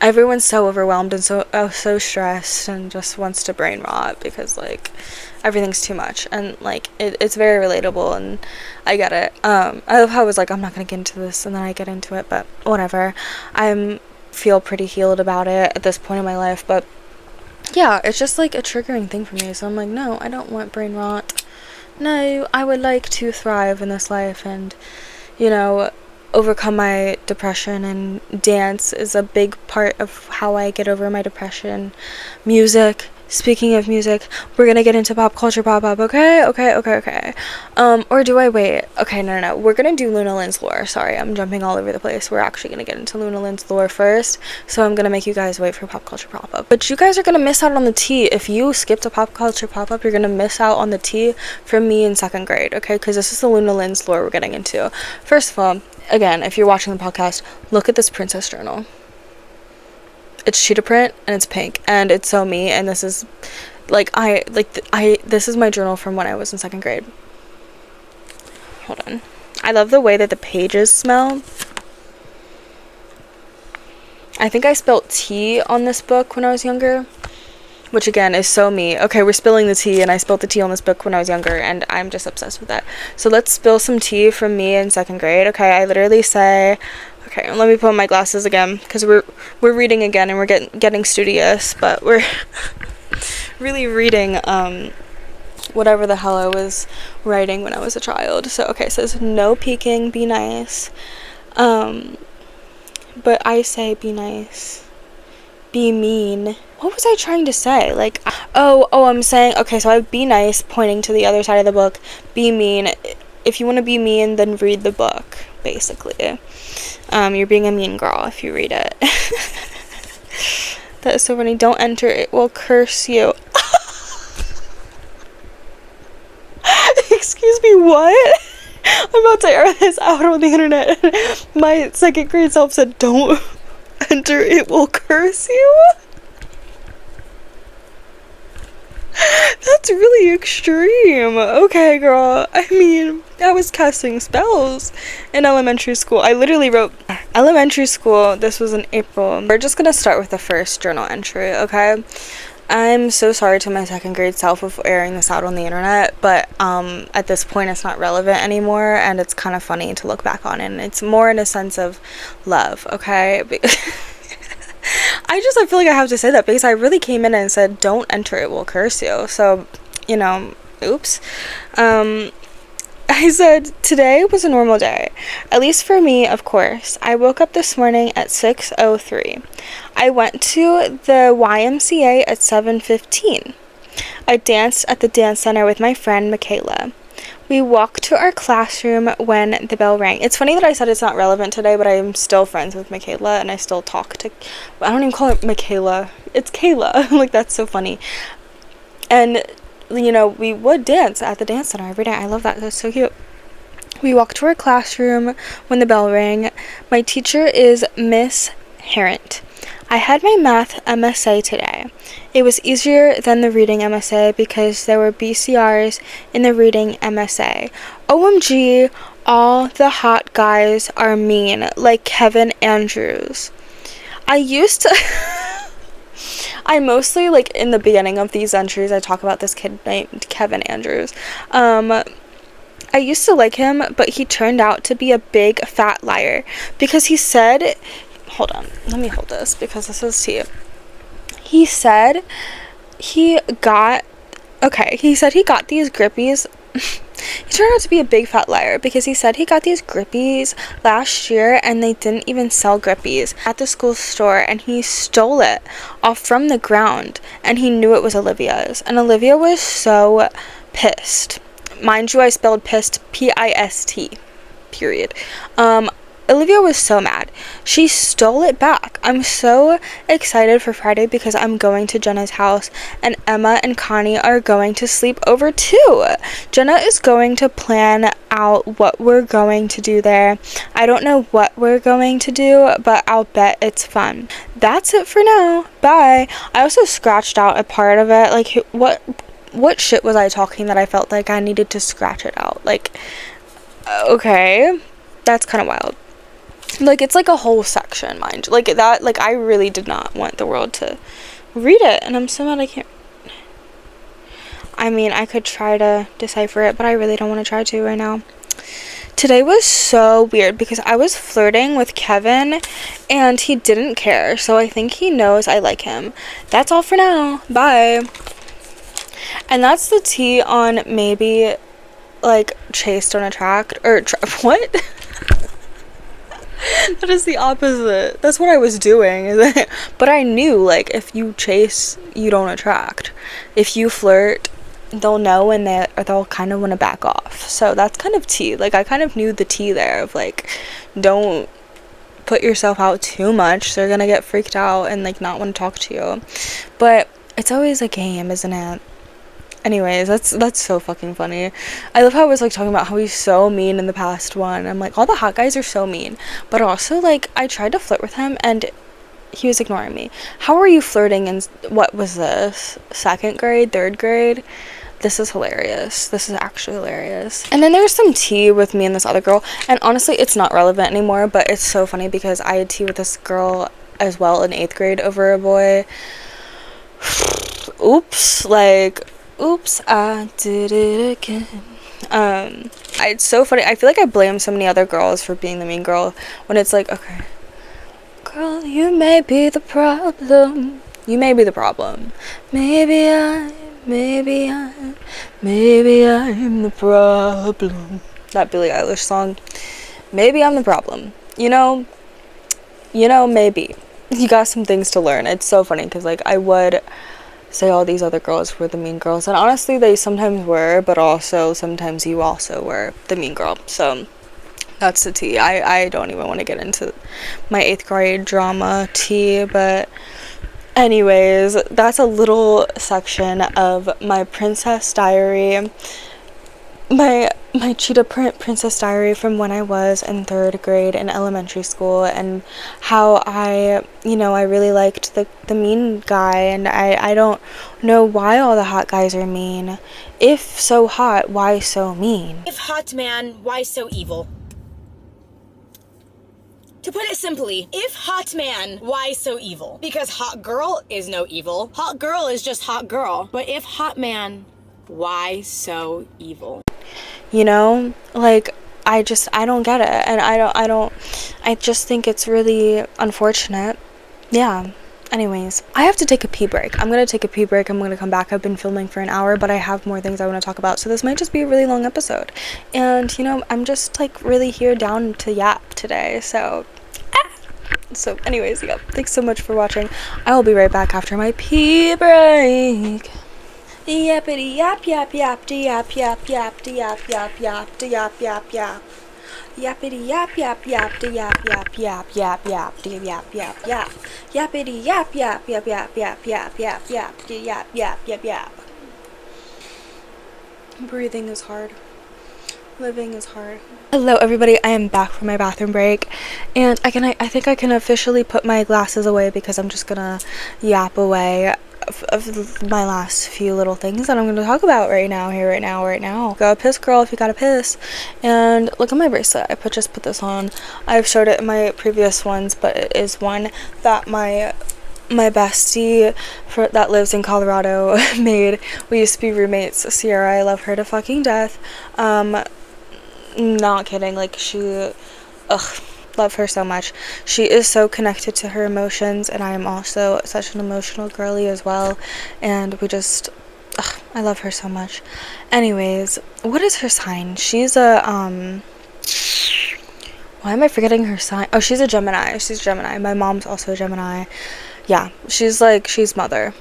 Speaker 1: everyone's so overwhelmed and so stressed and just wants to brain rot because like everything's too much, and like it's very relatable, and I get it. I love how I was like, I'm not gonna get into this, and then I get into it, but whatever. I feel pretty healed about it at this point in my life, but yeah, it's just like a triggering thing for me. So I'm like, no, I don't want brain rot. No, I would like to thrive in this life, and, you know, overcome my depression, and dance is a big part of how I get over my depression. Music, speaking of music, we're gonna get into pop culture pop-up, okay? Or do I wait? Okay, no, we're gonna do Luna Lynn's lore. Sorry, I'm jumping all over the place. We're actually gonna get into Luna Lynn's lore first, so I'm gonna make you guys wait for pop culture pop-up. But you guys are gonna miss out on the tea. If you skipped a pop culture pop-up, you're gonna miss out on the tea from me in 2nd grade, okay? Because this is the Luna Lynn's lore we're getting into. First of all, again, if you're watching the podcast, look at this princess journal. It's cheetah print, and it's pink, and it's so me, and this is like, this is my journal from when I was in 2nd grade. Hold on. I love the way that the pages smell. I think I spilled tea on this book when I was younger, which again is so me. Okay, we're spilling the tea, and I spilled the tea on this book when I was younger, and I'm just obsessed with that. So let's spill some tea from me in 2nd grade. Okay, I literally say, okay, let me put on my glasses again, because we're reading again, and we're getting studious, but we're really reading whatever the hell I was writing when I was a child. So okay, it says, no peeking, be nice. But I say be nice. Be mean. What was I trying to say? Like, oh, I'm saying, okay, so I be nice, pointing to the other side of the book. Be mean. If you want to be mean, then read the book, basically. You're being a mean girl if you read it. That is so funny. Don't enter, it will curse you. Excuse me, what? I'm about to air this out on the internet. My 2nd grade self said, don't enter, it will curse you. That's really extreme. Okay, girl. I mean, I was casting spells in elementary school. I literally wrote elementary school. This was in April. We're just gonna start with the first journal entry, okay? I'm so sorry to my second grade self of airing this out on the internet, but at this point it's not relevant anymore, and it's kind of funny to look back on, and it's more in a sense of love, okay? I feel like I have to say that because I really came in and said, don't enter, it will curse you. So, you know, oops. I said, today was a normal day. At least for me, of course. I woke up this morning at 6:03. I went to the YMCA at 7:15. I danced at the dance center with my friend Michaela. We walked to our classroom when the bell rang. It's funny that I said it's not relevant today, but I'm still friends with Michaela, and I still talk to... I don't even call her Michaela. It's Kayla. Like, that's so funny. And, you know, we would dance at the dance center every day. I love that. That's so cute. We walked to our classroom when the bell rang. My teacher is Miss Harrant. I had my math MSA today. It was easier than the reading MSA because there were BCRs in the reading MSA. OMG, all the hot guys are mean, like Kevin Andrews. I used to... I mostly, like, in the beginning of these entries, I talk about this kid named Kevin Andrews. I used to like him, but he turned out to be a big fat liar because he said... Hold on, let me hold this because this is tea. He said he got these grippies. He turned out to be a big fat liar because he said he got these grippies last year and they didn't even sell grippies at the school store, and he stole it off from the ground, and he knew it was Olivia's, and Olivia was so pissed. Mind you, I spelled pissed P-I-S-T, period. Olivia was so mad. She stole it back. I'm so excited for Friday because I'm going to Jenna's house and Emma and Connie are going to sleep over too. Jenna is going to plan out what we're going to do there. I don't know what we're going to do, but I'll bet it's fun. That's it for now. Bye. I also scratched out a part of it. Like, what shit was I talking that I felt like I needed to scratch it out? Like, okay. That's kind of wild. Like, it's like a whole section, mind you. Like, that, like, I really did not want the world to read it, and I'm so mad I can't. I mean, I could try to decipher it, but I really don't want to try to right now. Today was so weird because I was flirting with Kevin, and he didn't care, so I think he knows I like him. That's all for now. Bye. And that's the tea on maybe, like, chase don't attract, or, what? That is the opposite. That's what I was doing. But I knew, like, if you chase, you don't attract. If you flirt, they'll know and they'll kind of want to back off. So that's kind of tea. Like, I kind of knew the tea there of, like, don't put yourself out too much. They're gonna get freaked out and, like, not want to talk to you. But it's always a game, isn't it? Anyways, that's so fucking funny. I love how I was, like, talking about how he's so mean in the past one. I'm like, all the hot guys are so mean. But also, like, I tried to flirt with him and he was ignoring me. How are you flirting in, what was this, second grade, third grade? This is hilarious. This is actually hilarious. And then there's some tea with me and this other girl, and honestly, it's not relevant anymore, but it's so funny because I had tea with this girl as well in 8th grade over a boy. Oops, I did it again. It's so funny. I feel like I blame so many other girls for being the mean girl when it's like, okay, girl, you may be the problem. You may be the problem. Maybe I'm the problem. That Billie Eilish song. Maybe I'm the problem. You know, maybe. You got some things to learn. It's so funny because, like, I would say all these other girls were the mean girls, and honestly they sometimes were, but also sometimes you also were the mean girl. So that's the tea. I don't even want to get into my 8th grade drama tea, but anyways, that's a little section of my princess diary. My my cheetah print Princess Diary from when I was in 3rd grade in elementary school, and how I really liked the mean guy, and I don't know why all the hot guys are mean. If so hot, why so mean?
Speaker 2: If hot man, why so evil? To put it simply, if hot man, why so evil? Because hot girl is no evil. Hot girl is just hot girl. But if hot man, why so evil?
Speaker 1: You know, like, I don't get it, and I just think it's really unfortunate. Yeah. Anyways, I have to take a pee break. I'm gonna take a pee break. I'm gonna come back. I've been filming for an hour, but I have more things I want to talk about, so this might just be a really long episode. And, I'm just, like, really here down to yap today, so... So, anyways, yeah, thanks so much for watching. I will be right back after my pee break. Yappity yap yap yap de yap yap yap de yap yap yap de yap yap yap. Yappity yap yap yap de yap yap yap yap yap de yap yap yap. Yappity yap yap yap yap yap yap yap yap de yap yap yap yap. Breathing is hard. Living is hard. Hello everybody, I am back from my bathroom break, and I think I can officially put my glasses away because I'm just gonna yap away of my last few little things that I'm going to talk about right now. Go piss, girl, if you gotta piss. And look at my bracelet. I just put this on. I've showed it in my previous ones, but it is one that my bestie that lives in Colorado made. We used to be roommates. Sierra, I love her to fucking death. Not kidding, like, love her so much. She is so connected to her emotions, and I am also such an emotional girly as well, and we just I love her so much. Anyways, what is her sign? She's a why am I forgetting her sign? Oh, she's a Gemini. My mom's also a Gemini. Yeah, she's mother.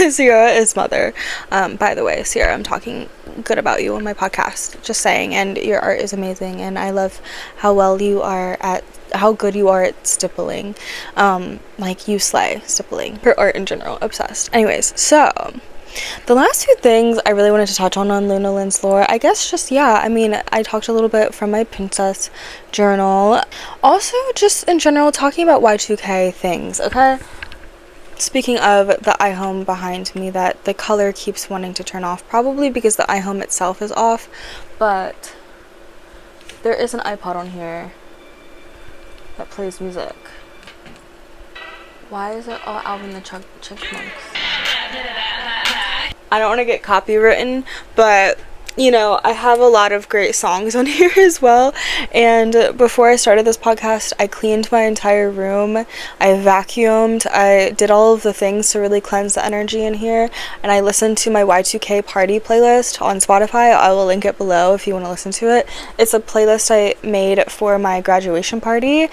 Speaker 1: Sierra is mother. By the way, Sierra, I'm talking good about you on my podcast, just saying, and your art is amazing, and I love how good you are at stippling. Like, you slay stippling. Her art in general, obsessed. Anyways, so the last few things I really wanted to touch on Luna Lynn's lore, I guess just, yeah, I mean, I talked a little bit from my princess journal. Also, just in general, talking about Y2K things, okay? Speaking of the iHome behind me, that the color keeps wanting to turn off, probably because the iHome itself is off, but there is an iPod on here that plays music. Why is it all Alvin the Chipmunks? I don't want to get copywritten, but I have a lot of great songs on here as well. And before I started this podcast, I cleaned my entire room. I vacuumed. I did all of the things to really cleanse the energy in here. And I listened to my Y2K party playlist on Spotify. I will link it below if you want to listen to it. It's a playlist I made for my graduation party.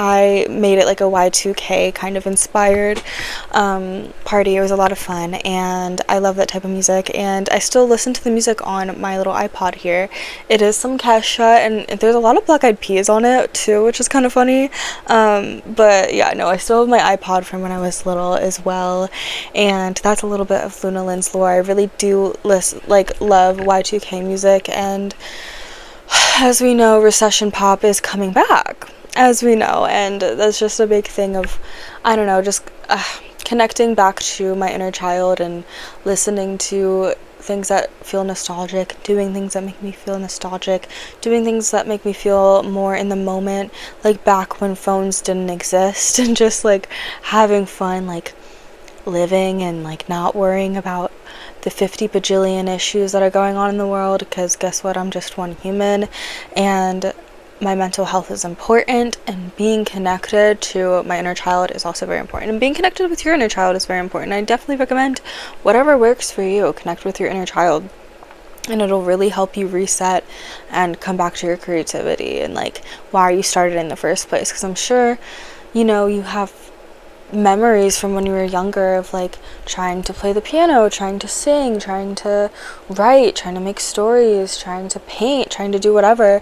Speaker 1: I made it like a Y2K kind of inspired party. It was a lot of fun, and I love that type of music, and I still listen to the music on my little iPod here. It is some Kesha, and there's a lot of Black Eyed Peas on it too, which is kind of funny. But yeah, no, I still have my iPod from when I was little as well, and that's a little bit of Luna Lynn's lore. I really do love Y2K music, and as we know, recession pop is coming back. As we know, and that's just a big thing of, I don't know, just connecting back to my inner child and listening to things that feel nostalgic, doing things that make me feel nostalgic, doing things that make me feel more in the moment, like back when phones didn't exist, and just like having fun, like living and like not worrying about the 50 bajillion issues that are going on in the world, because guess what, I'm just one human, and my mental health is important, and being connected to my inner child is also very important, and being connected with your inner child is very important. I definitely recommend whatever works for you. Connect with your inner child, and it'll really help you reset and come back to your creativity and like why you started in the first place, because I'm sure you have memories from when you were younger of like trying to play the piano, trying to sing, trying to write, trying to make stories, trying to paint, trying to do whatever,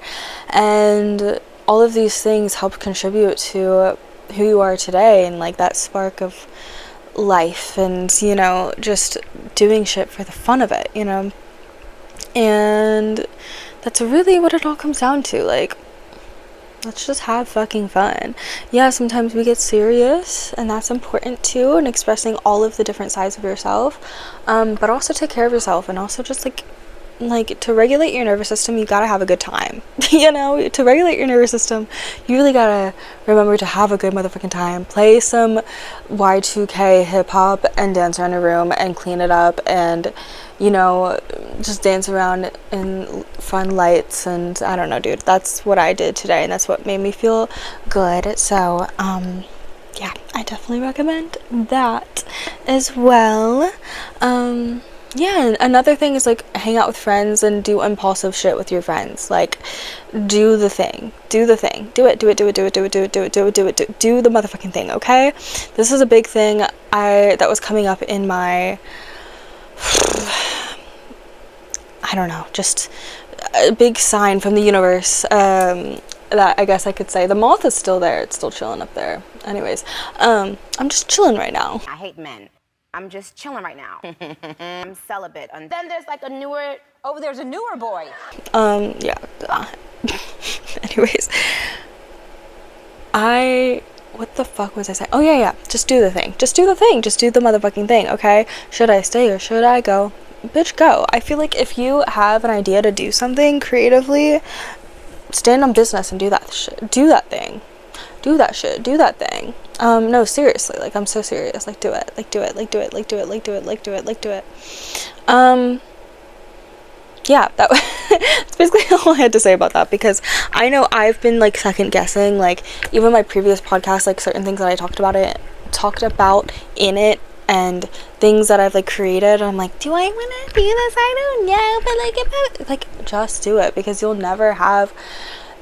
Speaker 1: and all of these things help contribute to who you are today, and like that spark of life, and just doing shit for the fun of it, And that's really what it all comes down to. Like, let's just have fucking fun. Yeah, sometimes we get serious, and that's important too, and expressing all of the different sides of yourself, but also take care of yourself, and also just like to regulate your nervous system, you gotta have a good time. You know, to regulate your nervous system, you really gotta remember to have a good motherfucking time. Play some Y2K hip-hop and dance around your room and clean it up, and you know, just dance around in fun lights. And I don't know, dude, that's what I did today, and that's what made me feel good. So yeah, I definitely recommend that as well. Yeah, and another thing is like hang out with friends and do impulsive shit with your friends. Like, do the thing, do the motherfucking thing. Okay, this is a big thing that was coming up in my I don't know, just a big sign from the universe, that I guess I could say. The moth is still there, it's still chilling up there. Anyways, I'm just chilling right now.
Speaker 3: I hate men. I'm just chilling right now. I'm celibate. And then there's like there's a newer boy.
Speaker 1: Yeah. Anyways, what the fuck was I saying? Oh yeah, just do the thing. Just do the thing. Just do the motherfucking thing, okay? Should I stay or should I go? Bitch, go. I feel like if you have an idea to do something creatively, stand on business and do that shit. Do that thing. Do that shit. Do that thing. No, seriously. Like, I'm so serious. Like, do it. Like, do it. Like, do it. Like, do it. Like, do it. Like, do it. Like, do it. Yeah, that's basically all I had to say about that, because I know I've been like second guessing, like even my previous podcast, like certain things that I talked about in it, and things that I've like created. I'm like, do I want to do this? I don't know, but like just do it, because you'll never have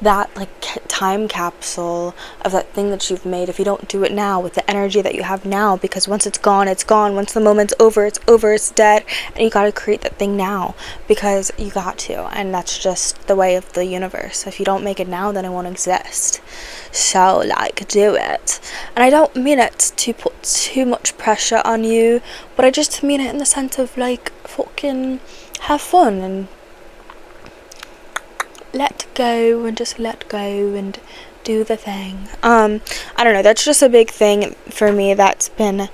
Speaker 1: that like time capsule of that thing that you've made if you don't do it now with the energy that you have now, because once it's gone, it's gone. Once the moment's over, it's dead, and you gotta create that thing now, because you got to, and that's just the way of the universe. If you don't make it now, then it won't exist. So like, do it. And I don't mean it to put too much pressure on you, but I just mean it in the sense of like, fucking have fun and let go, and just let go and do the thing. I don't know, that's just a big thing for me that's been,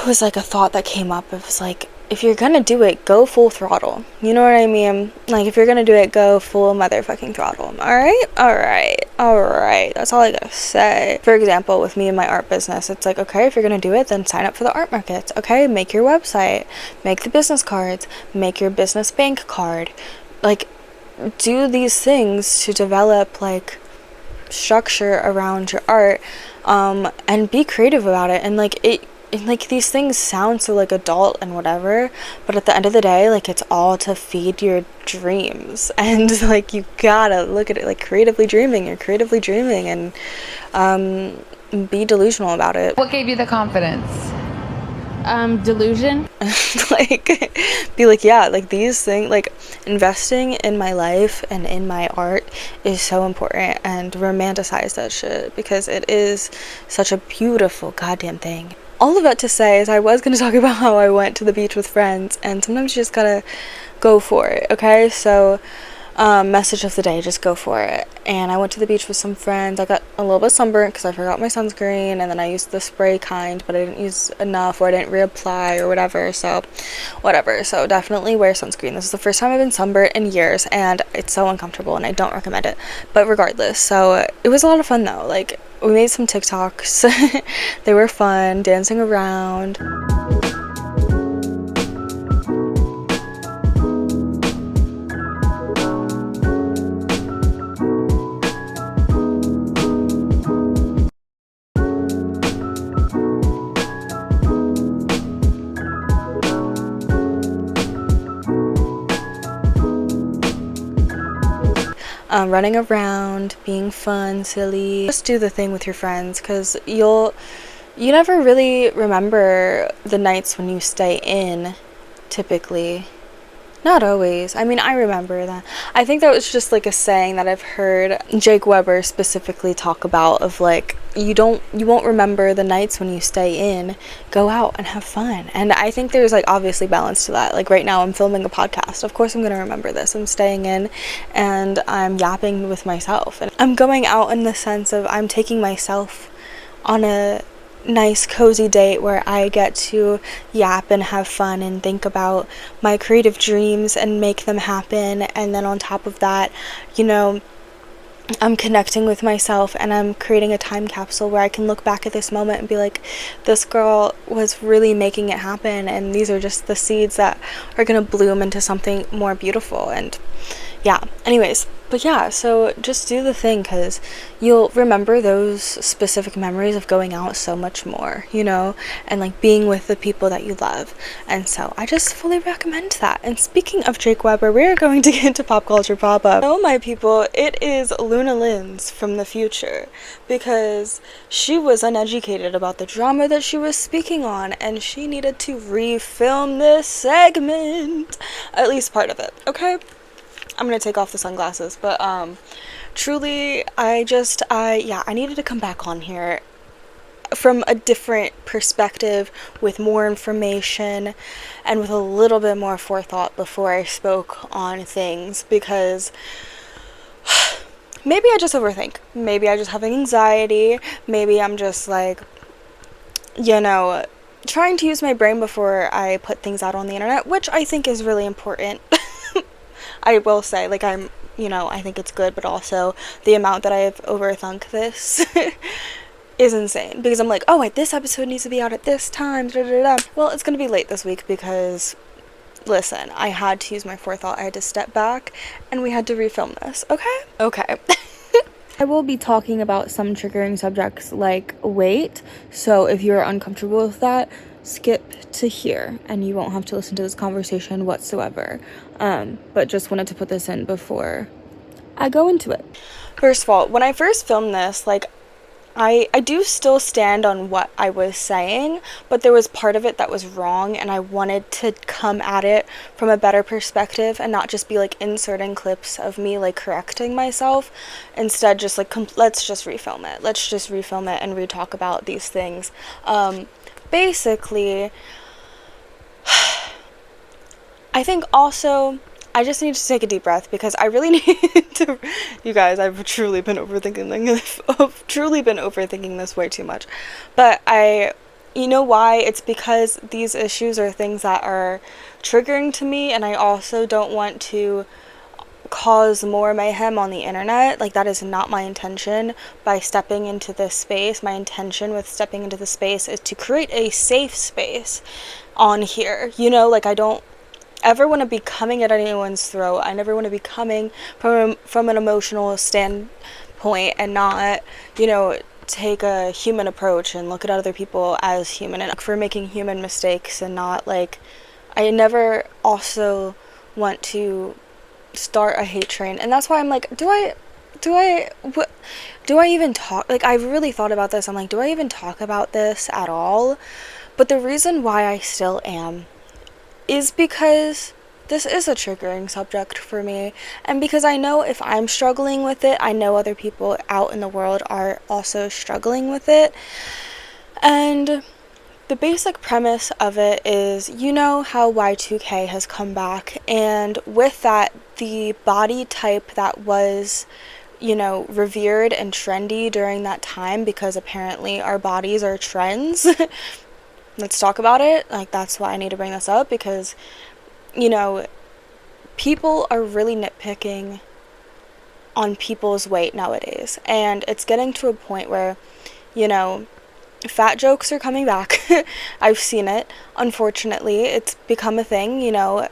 Speaker 1: was like a thought that came up. It was like, if you're gonna do it, go full throttle. You know what I mean? Like, if you're gonna do it, go full motherfucking throttle. Alright. That's all I gotta say. For example, with me and my art business, it's like, okay, if you're gonna do it, then sign up for the art markets. Okay, make your website, make the business cards, make your business bank card. Like, do these things to develop like structure around your art, and be creative about it. And like like these things sound so like adult and whatever, but at the end of the day, like, it's all to feed your dreams. And like, you gotta look at it like creatively dreaming. You're creatively dreaming, and be delusional about it.
Speaker 4: What gave you the confidence? Delusion.
Speaker 1: Like, be like, yeah, like these things, like investing in my life and in my art is so important, and romanticize that shit, because it is such a beautiful goddamn thing. All of that to say is, I was going to talk about how I went to the beach with friends, and sometimes you just gotta go for it, okay? So message of the day, just go for it. And I went to the beach with some friends. I got a little bit sunburnt because I forgot my sunscreen, and then I used the spray kind, but I didn't use enough, or I didn't reapply or whatever. So definitely wear sunscreen. This is the first time I've been sunburnt in years, and it's so uncomfortable, and I don't recommend it, but regardless. So it was a lot of fun though. Like, we made some TikToks. They were fun, dancing around. Running around, being fun, silly. Just do the thing with your friends, because you never really remember the nights when you stay in, typically. Not always. I mean, I remember that. I think that was just like a saying that I've heard Jake Weber specifically talk about, of like, you won't remember the nights when you stay in. Go out and have fun. And I think there's like obviously balance to that. Like right now I'm filming a podcast. Of course I'm going to remember this. I'm staying in and I'm yapping with myself. And I'm going out in the sense of I'm taking myself on a nice cozy date where I get to yap and have fun and think about my creative dreams and make them happen. And then on top of that, you know, I'm connecting with myself and I'm creating a time capsule where I can look back at this moment and be like, this girl was really making it happen, and these are just the seeds that are gonna bloom into something more beautiful. And yeah, anyways, but yeah, so just do the thing, because you'll remember those specific memories of going out so much more, you know, and like being with the people that you love. And so I just fully recommend that. And speaking of Jake Weber, we're going to get into pop culture pop-up. Oh my people, it is Luna Lynn's from the future, because she was uneducated about the drama that she was speaking on, and she needed to refilm this segment, at least part of it, okay? I'm gonna take off the sunglasses, but truly I needed to come back on here from a different perspective with more information and with a little bit more forethought before I spoke on things, because maybe I just overthink, maybe I just have anxiety, maybe I'm just like, you know, trying to use my brain before I put things out on the internet, which I think is really important. I will say, like, I think it's good, but also the amount that I have overthunk this is insane, because I'm like, oh wait, this episode needs to be out at this time, da, da, da. Well, it's gonna be late this week because, listen, I had to use my forethought, I had to step back, and we had to refilm this, okay? I will be talking about some triggering subjects like weight, so if you're uncomfortable with that, skip to here and you won't have to listen to this conversation whatsoever. But just wanted to put this in before I go into it. First of all, when I first filmed this, like, I do still stand on what I was saying, but there was part of it that was wrong, and I wanted to come at it from a better perspective and not just be like inserting clips of me like correcting myself. Instead, just like let's just refilm it and re-talk about these things. Basically, I think also I just need to take a deep breath, because I really need to, you guys, I've truly been overthinking this way too much. But you know why? It's because these issues are things that are triggering to me, and I also don't want to cause more mayhem on the internet. Like, that is not my intention by stepping into this space. My intention with stepping into the space is to create a safe space on here, you know, like, I don't ever want to be coming at anyone's throat. I never want to be coming from an emotional standpoint and not, you know, take a human approach and look at other people as human and for making human mistakes, and not like, I never also want to start a hate train. And that's why I'm like, do I even talk? Like, I've really thought about this. I'm like, do I even talk about this at all? But the reason why I still am is because this is a triggering subject for me, and because I know if I'm struggling with it, I know other people out in the world are also struggling with it. And the basic premise of it is, you know how Y2K has come back, and with that, the body type that was, you know, revered and trendy during that time, because apparently our bodies are trends. Let's talk about it. Like, that's why I need to bring this up, because, you know, people are really nitpicking on people's weight nowadays, and it's getting to a point where, you know, fat jokes are coming back. I've seen it. Unfortunately, it's become a thing, you know.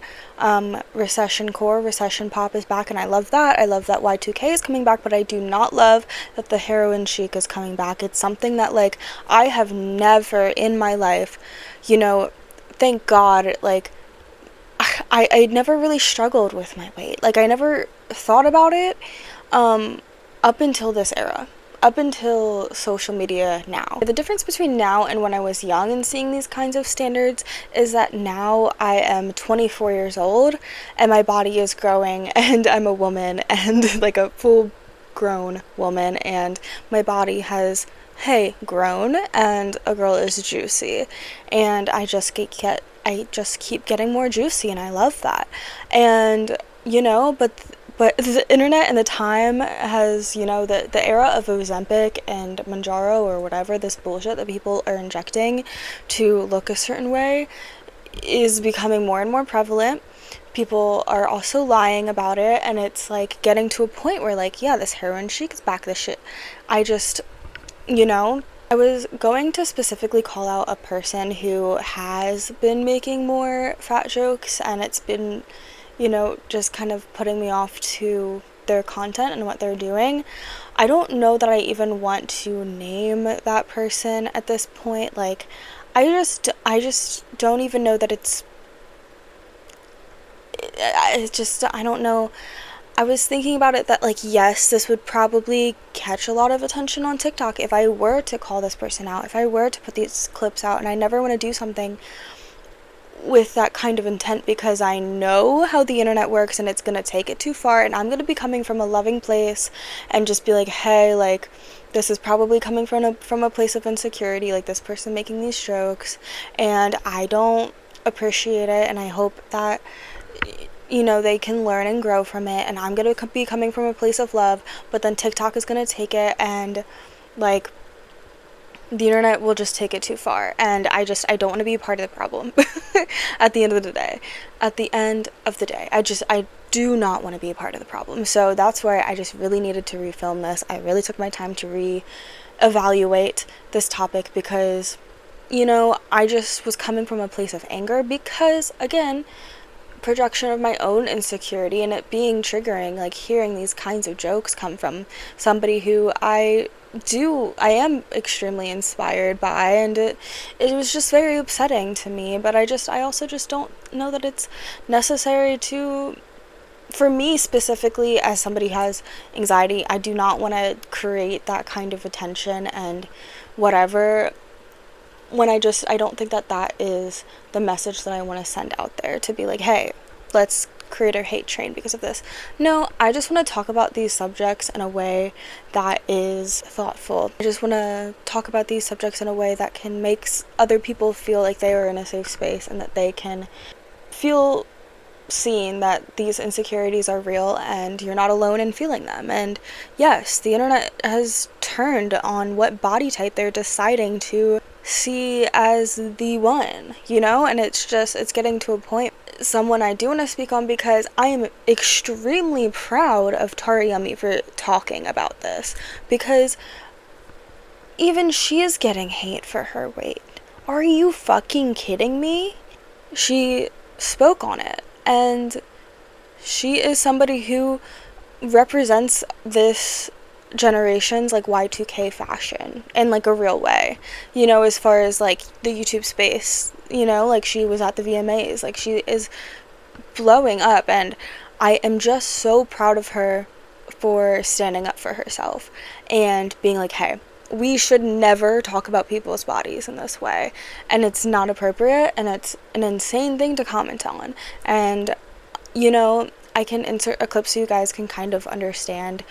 Speaker 1: Recession pop is back, and I love that. I love that Y2K is coming back, but I do not love that the heroin chic is coming back. It's something that, like, I have never in my life, you know, thank God, like, I never really struggled with my weight. Like, I never thought about it up until this era. up until social media now. The difference between now and when I was young and seeing these kinds of standards is that now I am 24 years old and my body is growing and I'm a woman and like a full grown woman, and my body has grown, and a girl is juicy, and I just keep getting more juicy, and I love that. And but the internet and the time has, the era of Ozempic and Manjaro or whatever, this bullshit that people are injecting to look a certain way, is becoming more and more prevalent. People are also lying about it, and it's like getting to a point where like, yeah, this heroin chic is back, this shit. I just, I was going to specifically call out a person who has been making more fat jokes, and it's been, just kind of putting me off to their content and what they're doing. I don't know that I even want to name that person at this point. Like, I just don't even know that I don't know. I was thinking about it that, like, yes, this would probably catch a lot of attention on TikTok if I were to call this person out, if I were to put these clips out, and I never want to do something with that kind of intent because I know how the internet works and it's going to take it too far, and I'm going to be coming from a loving place and just be like, hey, like, this is probably coming from a place of insecurity, like this person making these jokes, and I don't appreciate it, and I hope that they can learn and grow from it, and I'm going to be coming from a place of love, but then TikTok is going to take it, and like the internet will just take it too far, and I don't want to be a part of the problem. At the end of the day, I do not want to be a part of the problem. So that's why I just really needed to refilm this. I really took my time to re-evaluate this topic because, I just was coming from a place of anger because, again, projection of my own insecurity and it being triggering, like hearing these kinds of jokes come from somebody who I am extremely inspired by, and it was just very upsetting to me. But I also just don't know that it's necessary for me specifically, as somebody who has anxiety, I do not want to create that kind of attention and whatever when I don't think that is the message that I want to send out there, to be like, hey, let's create a hate train because of this. No, I just want to talk about these subjects in a way that is thoughtful. I just want to talk about these subjects in a way that can make other people feel like they are in a safe space and that they can feel seen, that these insecurities are real and you're not alone in feeling them. And yes, the internet has turned on what body type they're deciding to see as the one, and it's getting to a point. Someone I do want to speak on, because I am extremely proud of Tara Yummy for talking about this, because even she is getting hate for her weight. Are you fucking kidding me? She spoke on it, and she is somebody who represents this generation's like Y2K fashion in like a real way, as far as like the YouTube space, like she was at the VMAs, like she is blowing up, and I am just so proud of her for standing up for herself and being like, hey, we should never talk about people's bodies in this way, and it's not appropriate, and it's an insane thing to comment on. And I can insert a clip so you guys can kind of understand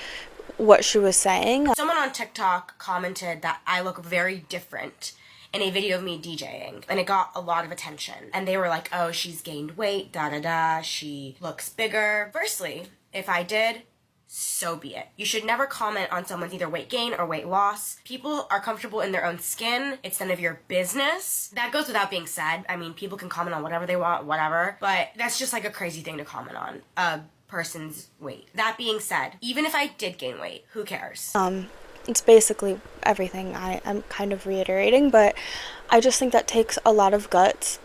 Speaker 1: what she was saying.
Speaker 2: Someone on TikTok commented that I look very different in a video of me DJing, and it got a lot of attention. And they were like, oh, she's gained weight, da-da-da, she looks bigger. Firstly, if I did, so be it. You should never comment on someone's either weight gain or weight loss. People are comfortable in their own skin. It's none of your business. That goes without being said. I mean, people can comment on whatever they want, whatever, but that's just like a crazy thing to comment on. Person's weight. That being said, even if I did gain weight, who cares?
Speaker 1: It's basically everything I'm kind of reiterating, but I just think that takes a lot of guts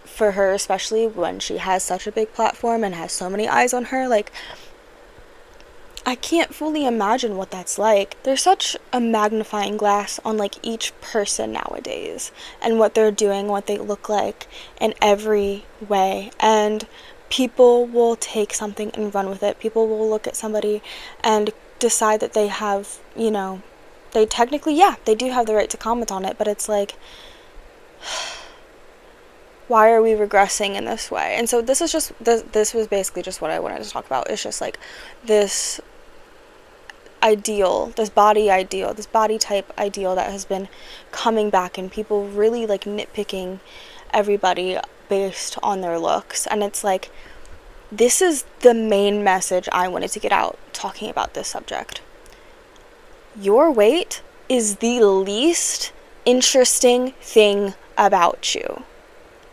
Speaker 1: for her, especially when she has such a big platform and has so many eyes on her. Like, I can't fully imagine what that's like. There's such a magnifying glass on like each person nowadays and what they're doing, what they look like in every way, and people will take something and run with it. People will look at somebody and decide that they have, They technically, yeah, they do have the right to comment on it, but it's like, why are we regressing in this way? And so this was basically just what I wanted to talk about. It's just like this ideal, this body ideal, this body type ideal that has been coming back, and people really like nitpicking everybody based on their looks. And it's like, this is the main message I wanted to get out talking about this subject. Your weight is the least interesting thing about you.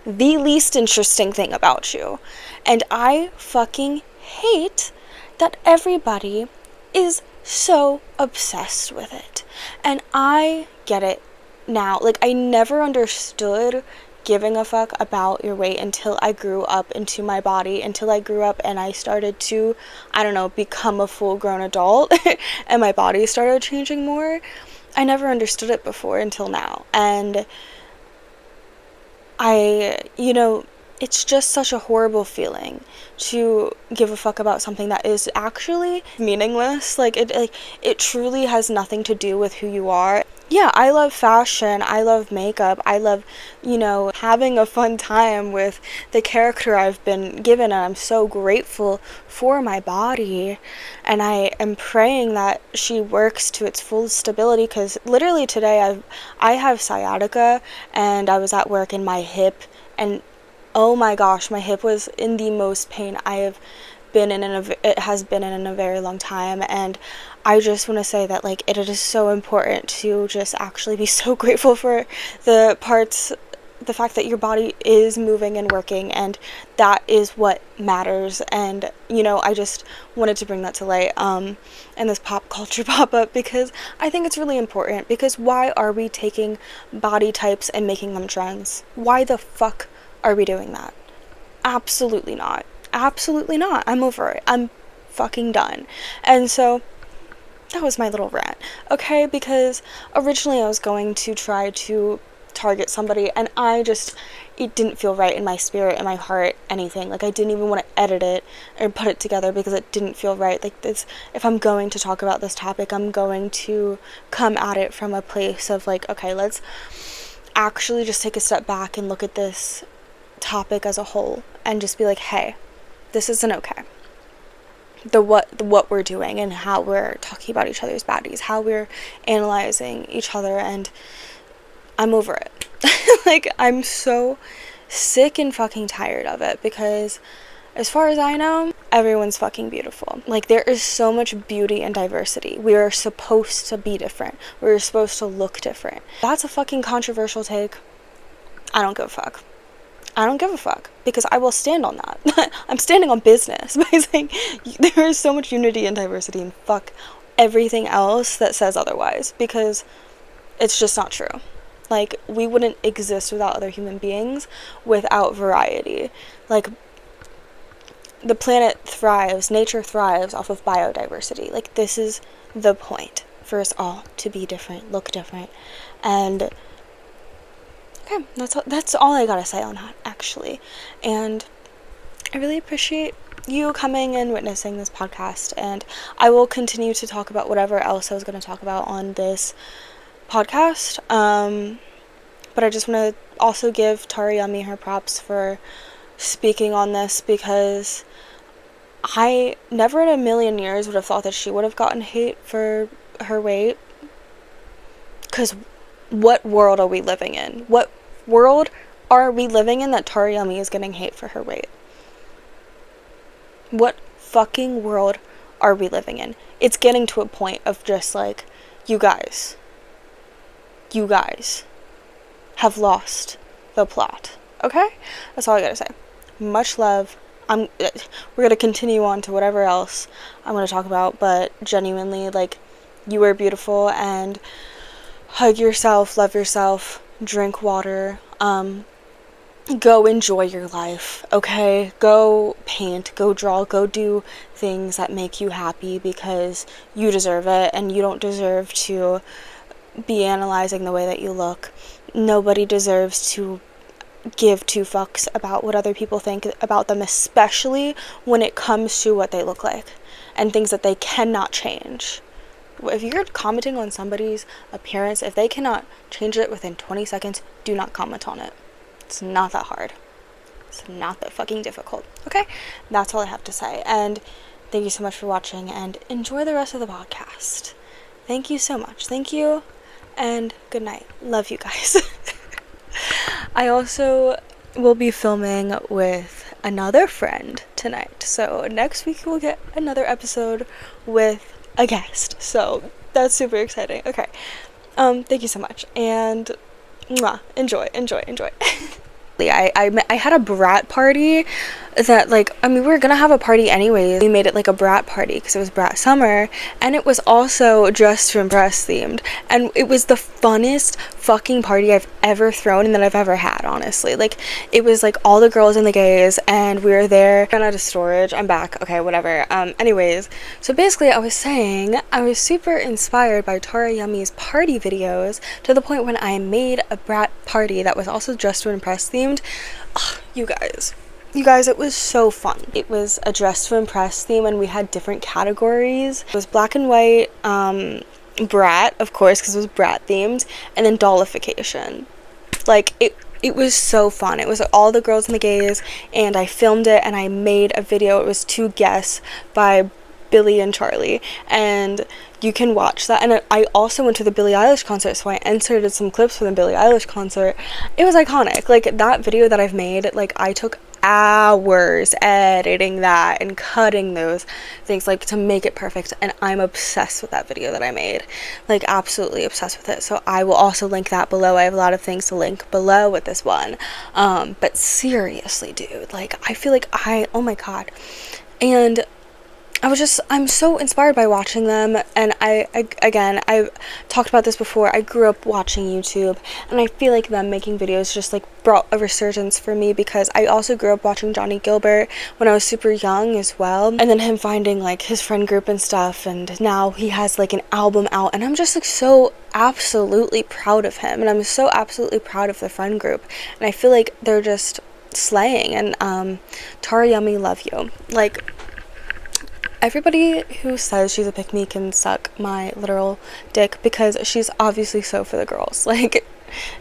Speaker 1: The least interesting thing about you. And I fucking hate that everybody is so obsessed with it. And I get it now. Like, I never understood giving a fuck about your weight until I grew up into my body, until I grew up and I started to, I don't know, become a full-grown adult and my body started changing more. I never understood it before until now. And it's just such a horrible feeling to give a fuck about something that is actually meaningless. Like, it truly has nothing to do with who you are. Yeah, I love fashion, I love makeup, I love, having a fun time with the character I've been given, and I'm so grateful for my body, and I am praying that she works to its full stability, because literally today I have sciatica, and I was at work and my hip, and oh my gosh, my hip was in the most pain I have been in, it has been in a very long time. And I just want to say that, like, it is so important to just actually be so grateful for the fact that your body is moving and working, and that is what matters. And I just wanted to bring that to light in this pop culture pop-up, because I think it's really important. Because why are we taking body types and making them trends? Why the fuck are we doing that? Absolutely not. Absolutely not. I'm over it. I'm fucking done. And so that was my little rant, okay? Because originally I was going to try to target somebody, and it didn't feel right in my spirit, in my heart, anything. Like, I didn't even want to edit it or put it together because it didn't feel right. Like, this, if I'm going to talk about this topic, I'm going to come at it from a place of like, okay, let's actually just take a step back and look at this topic as a whole and just be like, hey, this isn't okay. What we're doing and how we're talking about each other's bodies, how we're analyzing each other, and I'm over it. Like, I'm so sick and fucking tired of it, because as far as I know, everyone's fucking beautiful. Like, there is so much beauty and diversity. We are supposed to be different. We're supposed to look different. That's a fucking controversial take. I don't give a fuck. I don't give a fuck, because I will stand on that. I'm standing on business by saying there is so much unity and diversity, and fuck everything else that says otherwise, because it's just not true. Like, we wouldn't exist without other human beings without variety. Like, the planet thrives, nature thrives off of biodiversity. Like, this is the point, for us all to be different, look different, and okay, that's all I gotta say on that, actually. And I really appreciate you coming and witnessing this podcast, and I will continue to talk about whatever else I was going to talk about on this podcast. But I just want to also give Tara Yummy her props for speaking on this, because I never in a million years would have thought that she would have gotten hate for her weight. Because what world are we living in? What world are we living in that Tara Yummy is getting hate for her weight? What fucking world are we living in? It's getting to a point of just like, you guys have lost the plot. Okay? That's all I gotta say. Much love. We're gonna continue on to whatever else I'm gonna talk about, but genuinely, like, you are beautiful, and hug yourself, love yourself, drink water, go enjoy your life, okay? Go paint, go draw, go do things that make you happy, because you deserve it, and you don't deserve to be analyzing the way that you look. Nobody deserves to give two fucks about what other people think about them, especially when it comes to what they look like and things that they cannot change. if you're commenting on somebody's appearance, if they cannot change it within 20 seconds, do not comment on it. It's not that hard. It's not that fucking difficult. Okay? That's all I have to say. And thank you so much for watching, and enjoy the rest of the podcast. Thank you so much. Thank you, and good night. Love you guys. I also will be filming with another friend tonight. So next week we'll get another episode with a guest. So that's super exciting. Okay. Thank you so much. And mwah, enjoy. I had a BRAT party that, like, I mean, we were gonna have a party anyways. We made it like a BRAT party because it was BRAT summer, and it was also Dress to Impress themed, and it was the funnest fucking party I've ever thrown and that I've ever had, honestly. Like, it was like all the girls and the gays, and we were there. Ran out of storage. I'm back. Okay, whatever. Anyways, so basically I was saying I was super inspired by Tara Yummy's party videos to the point when I made a BRAT party that was also Dress to Impress themed. Ugh, you guys, it was so fun. It was a Dress to Impress theme, and we had different categories. It was black and white, BRAT, of course, because it was BRAT themed, and then dollification. Like, it was so fun. It was all the girls and the gays, and I filmed it, and I made a video. It was 2 guests by BILLIE and Charlie, and you can watch that. And I also went to the Billie Eilish concert, so I inserted some clips from the Billie Eilish concert. It was iconic. Like, that video that I've made, like, I took hours editing that and cutting those things, like, to make it perfect, and I'm obsessed with that video that I made, like, absolutely obsessed with it. So I will also link that below. I have a lot of things to link below with this one, but seriously, dude, like, I feel like oh my god. And I'm so inspired by watching them, and I've talked about this before. I grew up watching YouTube, and I feel like them making videos just, like, brought a resurgence for me, because I also grew up watching Johnny Gilbert when I was super young as well, and then him finding, like, his friend group and stuff, and now he has, like, an album out, and I'm just, like, so absolutely proud of him, and I'm so absolutely proud of the friend group, and I feel like they're just slaying. And Tara Yummy, love you. Like, everybody who says she's a pick-me can suck my literal dick, because she's obviously so for the girls. Like,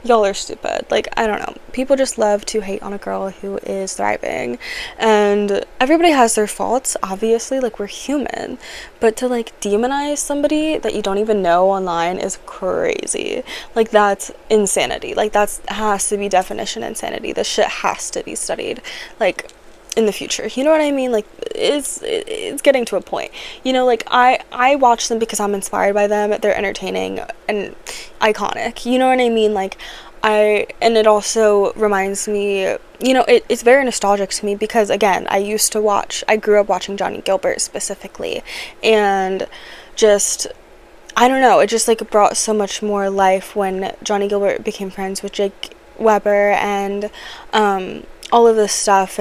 Speaker 1: y'all are stupid. Like, I don't know. People just love to hate on a girl who is thriving. And everybody has their faults, obviously. Like, we're human. But to, like, demonize somebody that you don't even know online is crazy. Like, that's insanity. Like, that has to be definition insanity. This shit has to be studied. Like, in the future, you know what I mean? Like, it's getting to a point, you know, like, I watch them because I'm inspired by them. They're entertaining and iconic, you know what I mean? Like, and it also reminds me, you know, it's very nostalgic to me, because, again, I grew up watching Johnny Gilbert specifically, and just, I don't know, it just, like, brought so much more life when Johnny Gilbert became friends with Jake Weber, and all of this stuff.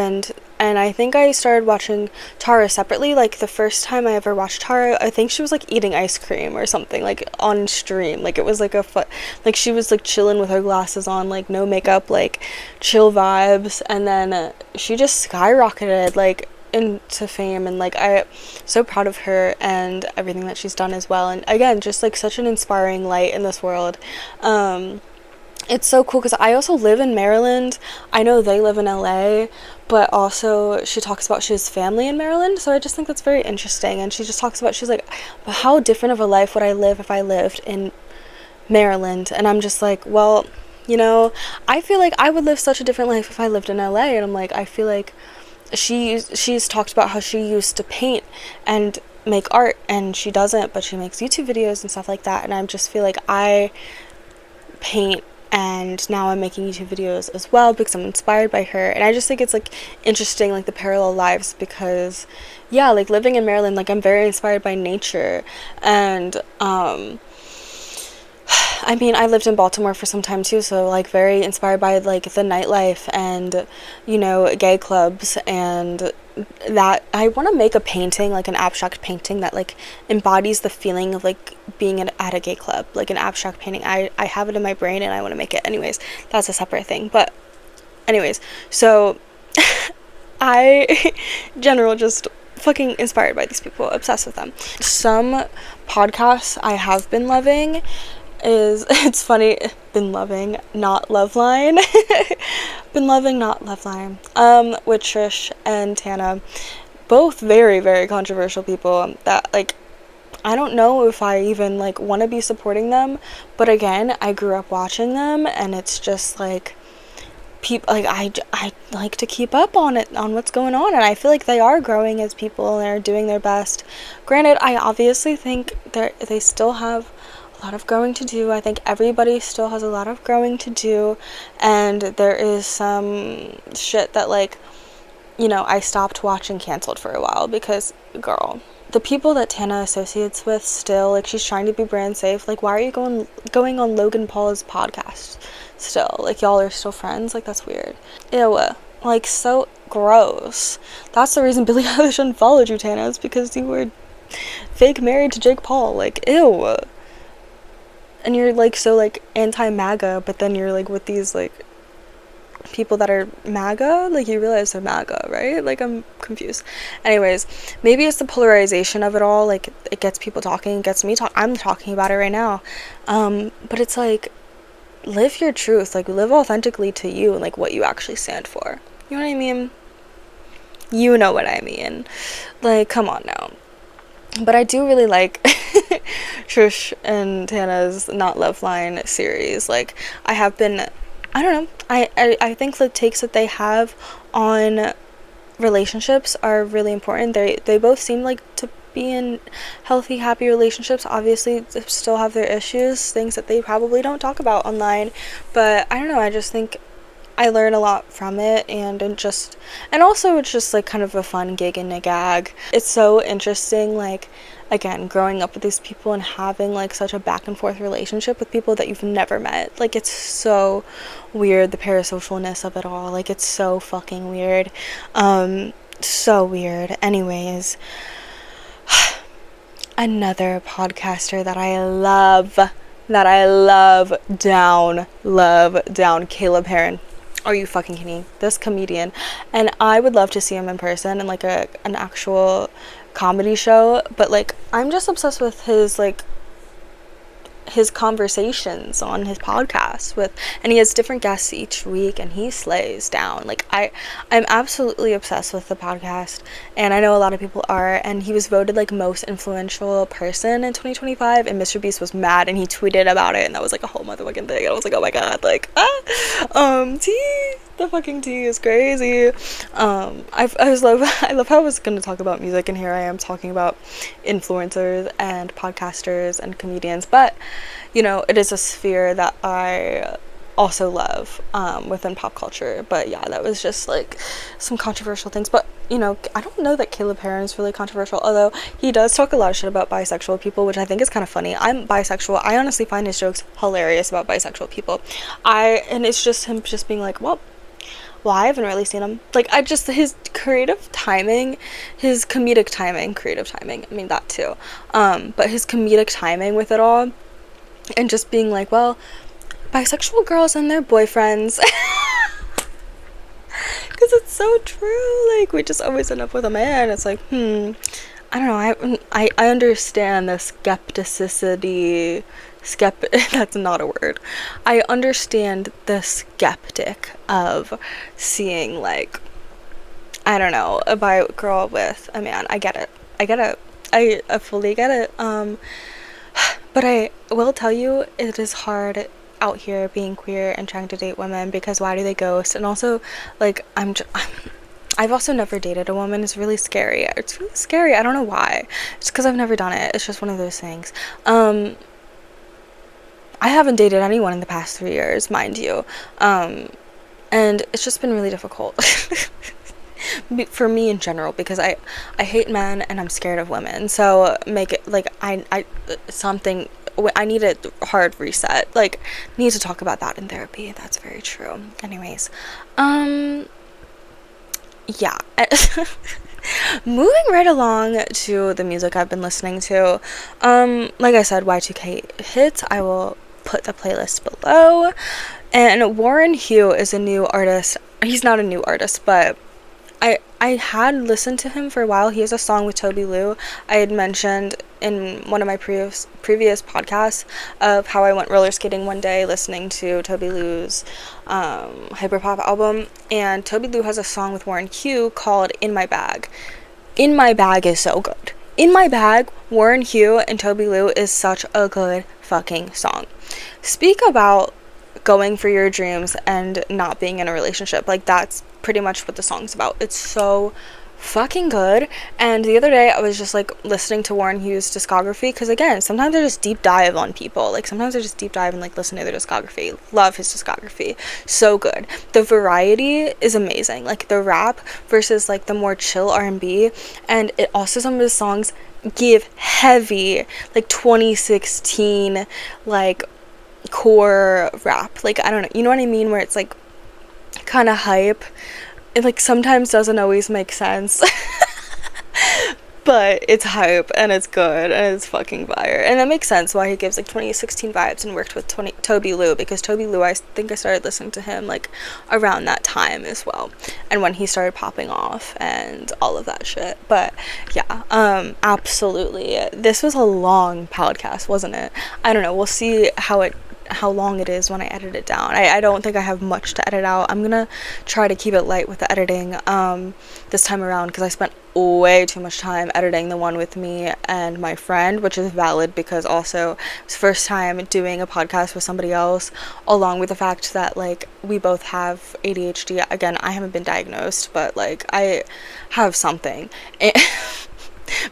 Speaker 1: And I think I started watching Tara separately. Like, the first time I ever watched Tara, I think she was, like, eating ice cream or something, like, on stream. Like, it was, like, like, she was, like, chilling with her glasses on, like, no makeup, like, chill vibes. And then she just skyrocketed, like, into fame. And, like, I'm so proud of her and everything that she's done as well. And, again, just, like, such an inspiring light in this world. It's so cool, because I also live in Maryland. I know they live in LA, but also she talks about she has family in Maryland, so I just think that's very interesting. And she just talks about, she's like, but how different of a life would I live if I lived in Maryland? And I'm just like, well, you know, I feel like I would live such a different life if I lived in LA. And I'm like, I feel like she's talked about how she used to paint and make art, and she doesn't, but she makes YouTube videos and stuff like that. And I just feel like I paint, and now I'm making YouTube videos as well because I'm inspired by her. And I just think it's, like, interesting, like, the parallel lives, because, yeah, like, living in Maryland, like, I'm very inspired by nature. And I mean, I lived in Baltimore for some time too, so, like, very inspired by, like, the nightlife and, you know, gay clubs, and that I want to make a painting, like, an abstract painting that, like, embodies the feeling of, like, being at a gay club, like, an abstract painting. I have it in my brain, and I want to make it. Anyways, that's a separate thing. But anyways, so I general just fucking inspired by these people, obsessed with them. Some podcasts I have been loving is, it's funny, been loving, not Loveline. Been loving, not Loveline. With Trish and Tana. Both very, very controversial people that, like, I don't know if I even, like, want to be supporting them, but again, I grew up watching them, and it's just, like, people, like, I like to keep up on what's going on, and I feel like they are growing as people, and they're doing their best. Granted, I obviously think they still have a lot of growing to do. I think everybody still has a lot of growing to do, and there is some shit that, like, you know, I stopped watching canceled for a while because, girl, the people that Tana associates with still, like, she's trying to be brand safe. Like, why are you going on Logan Paul's podcast still? Like, y'all are still friends? Like, that's weird. Ew. Like, so gross. That's the reason Billie Eilish unfollowed you, Tana, is because you were fake married to Jake Paul. Like, ew. And you're, like, so, like, anti-MAGA, but then you're, like, with these, like, people that are MAGA, like, you realize they're MAGA, right? Like, I'm confused. Anyways, maybe it's the polarization of it all. Like, it gets people talking, it gets me talking. I'm talking about it right now. But it's like, live your truth. Like, live authentically to you and, like, what you actually stand for. You know what I mean? You know what I mean. Like, come on now. But I do really like Trish and Tana's Not Loveline series. Like, I have been, I don't know, I think the takes that they have on relationships are really important. They both seem like to be in healthy, happy relationships. Obviously, they still have their issues, things that they probably don't talk about online. But I don't know, I just think I learn a lot from it, and also it's just, like, kind of a fun gig and a gag. It's so interesting, like, again, growing up with these people and having, like, such a back and forth relationship with people that you've never met. Like, it's so weird, the parasocialness of it all. Like, it's so fucking weird. So weird. Anyways, another podcaster that I love down, Caleb Heron. Are you fucking kidding? This comedian. And I would love to see him in person and, like, an actual comedy show, but, like, I'm just obsessed with his, like, his conversations on his podcast and he has different guests each week, and he slays down. Like, I'm absolutely obsessed with the podcast, and I know a lot of people are, and he was voted, like, most influential person in 2025, and Mr. Beast was mad, and he tweeted about it, and that was, like, a whole motherfucking thing, and I was like, oh my god, like, the fucking tea is crazy. I love how I was gonna talk about music, and here I am talking about influencers and podcasters and comedians, but, you know, it is a sphere that I also love within pop culture. But yeah, that was just, like, some controversial things. But, you know, I don't know that Caleb Heron is really controversial, although he does talk a lot of shit about bisexual people, which I think is kind of funny. I'm bisexual. I honestly find his jokes hilarious about bisexual people. And it's just him just being like, well, I haven't really seen him. Like, his comedic timing, I mean, that too. But his comedic timing with it all, and just being like, well, bisexual girls and their boyfriends. Because it's so true. Like, we just always end up with a man. It's like, I don't know. I understand the skepticity. That's not a word. I understand the skeptic of seeing, like, I don't know, a bi girl with a man. I get it. I fully get it. But I will tell you, it is hard out here being queer and trying to date women, because why do they ghost? And also, like, I've also never dated a woman. It's really scary. I don't know why. It's because I've never done it. It's just one of those things. I haven't dated anyone in the past 3 years, mind you. And it's just been really difficult. For me in general, because I hate men and I'm scared of women. So make it, like, I need a hard reset. Like, need to talk about that in therapy. That's very true. Anyways, yeah. Moving right along to the music I've been listening to. Like I said, Y2K hits. I will put the playlist below. And Warren Hugh is a new artist. He's not a new artist, but I had listened to him for a while. He has a song with Toby Lou. I had mentioned in one of my previous podcasts of how I went roller skating one day listening to Toby Lou's hyperpop album, and Toby Lou has a song with Warren Hugh called In My Bag. In My Bag is so good. In My Bag, Warren Hugh and Toby Lou is such a good fucking song. Speak about going for your dreams and not being in a relationship. Like, that's pretty much what the song's about. It's so fucking good. And the other day I was just like listening to Warren Hugh's discography, because again, sometimes I just deep dive on people. Like, sometimes I just deep dive and like listen to their discography. Love his discography. So good. The variety is amazing. Like, the rap versus like the more chill R&B, and it also, some of his songs give heavy like 2016 like core rap. Like, I don't know, you know what I mean, where it's like kind of hype. It like sometimes doesn't always make sense. But it's hype and it's good and it's fucking fire. And that makes sense why he gives like 2016 vibes and worked with Toby Lou, because Toby Lou, I think I started listening to him like around that time as well, and when he started popping off and all of that shit. But yeah, absolutely. This was a long podcast, wasn't it? I don't know. We'll see how long it is when I edit it down. I don't think I have much to edit out. I'm gonna try to keep it light with the editing this time around, because I spent way too much time editing the one with me and my friend, which is valid because also it's the first time doing a podcast with somebody else, along with the fact that like we both have ADHD. Again, I haven't been diagnosed, but like I have something.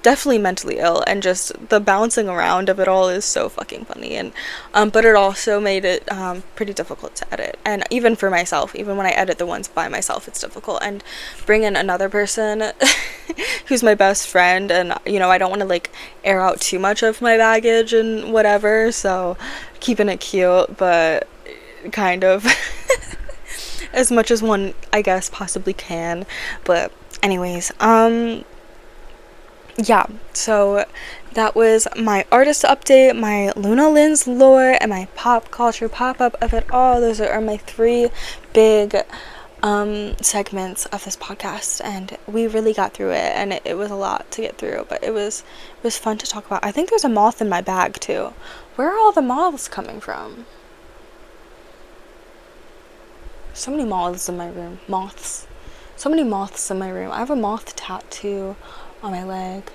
Speaker 1: Definitely mentally ill, and just the bouncing around of it all is so fucking funny. And but it also made it pretty difficult to edit, and even for myself, even when I edit the ones by myself, it's difficult. And bring in another person who's my best friend, and you know, I don't want to like air out too much of my baggage and whatever, so keeping it cute, but kind of as much as one, I guess, possibly can. But anyways, yeah, so that was my artist update, my Luna Lynn's lore, and my pop culture pop-up of it all. Those are my three big segments of this podcast, and we really got through it, and it was a lot to get through, but it was fun to talk about. I think there's a moth in my bag too. Where are all the moths coming from? So many moths in my room. Moths. So many moths in my room. I have a moth tattoo on my leg,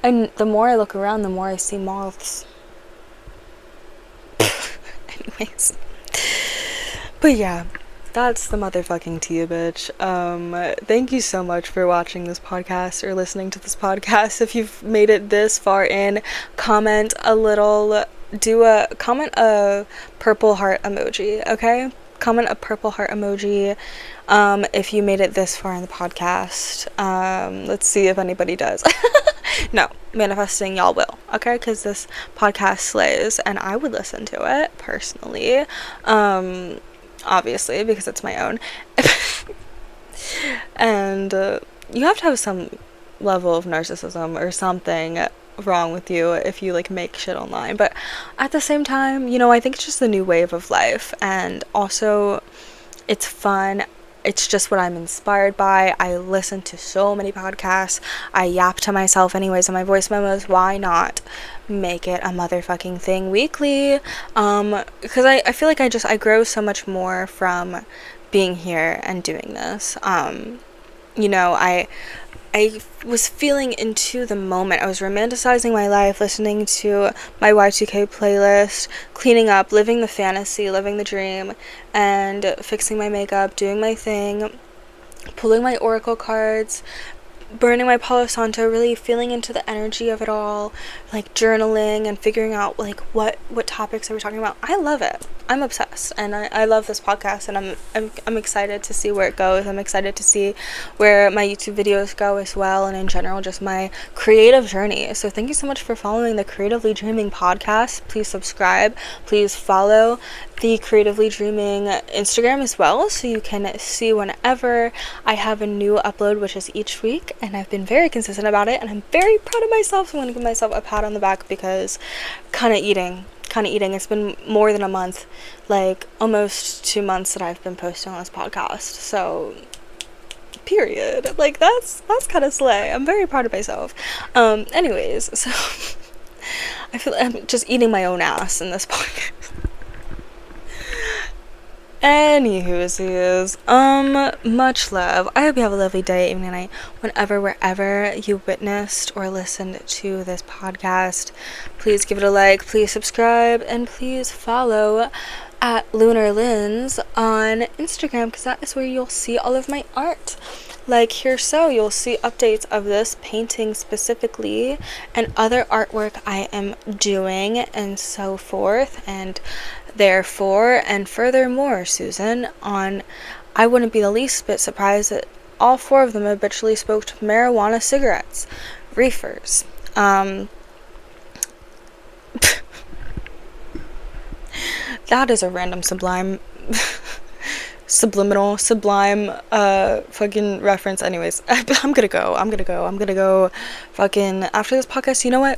Speaker 1: and the more I look around, the more I see moths. Anyways, but yeah, that's the motherfucking tea, bitch. Thank you so much for watching this podcast or listening to this podcast. If you've made it this far in, comment a purple heart emoji, okay? Comment a purple heart emoji if you made it this far in the podcast. Let's see if anybody does. No, manifesting, y'all will, okay? Because this podcast slays, and I would listen to it personally, obviously, because it's my own. And you have to have some level of narcissism or something wrong with you if you like make shit online. But at the same time, you know, I think it's just the new wave of life, and also it's fun. It's just what I'm inspired by. I listen to so many podcasts. I yap to myself anyways in my voice memos. Why not make it a motherfucking thing weekly? Because I feel like I grow so much more from being here and doing this. You know, I was feeling into the moment. I was romanticizing my life, listening to my Y2K playlist, cleaning up, living the fantasy, living the dream, and fixing my makeup, doing my thing, pulling my oracle cards, burning my Palo Santo, really feeling into the energy of it all, like journaling and figuring out like what topics are we talking about. I love it. I'm obsessed, and I love this podcast, and I'm excited to see where it goes. I'm excited to see where my YouTube videos go as well, and in general just my creative journey. So thank you so much for following the Creatively Dreaming podcast. Please subscribe, please follow the Creatively Dreaming Instagram as well, so you can see whenever I have a new upload, which is each week, and I've been very consistent about it, and I'm very proud of myself. So I'm going to give myself a pat on the back, because kind of eating. It's been more than a month, like almost 2 months that I've been posting on this podcast. So Period. Like, that's kind of slay. I'm very proud of myself. Anyways, so I feel like I'm just eating my own ass in this podcast. Anywho's, much love. I hope you have a lovely day, evening, night, whenever, wherever you witnessed or listened to this podcast. Please give it a like, please subscribe, and please follow at Lunar Lens on Instagram, because that is where you'll see all of my art. Like here, so you'll see updates of this painting specifically and other artwork I am doing and so forth, and therefore and furthermore, Susan, on I wouldn't be the least bit surprised that all 4 of them habitually smoked marijuana cigarettes, reefers. That is a random sublime fucking reference. Anyways, I'm gonna go fucking after this podcast. You know what,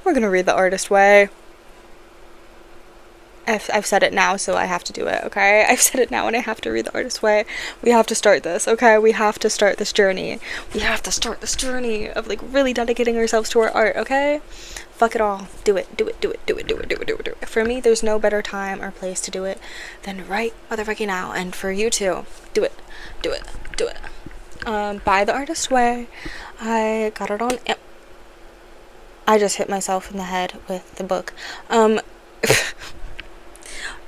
Speaker 1: we're gonna read The Artist Way. I've said it now, so I have to do it, okay? I've said it now and I have to read The Artist Way. We have to start this, okay? We have to start this journey. We have to start this journey of like really dedicating ourselves to our art, okay? Fuck it all. Do it. For me, there's no better time or place to do it than right motherfucking now. And for you too. Do it. By The Artist Way. I got it on I just hit myself in the head with the book.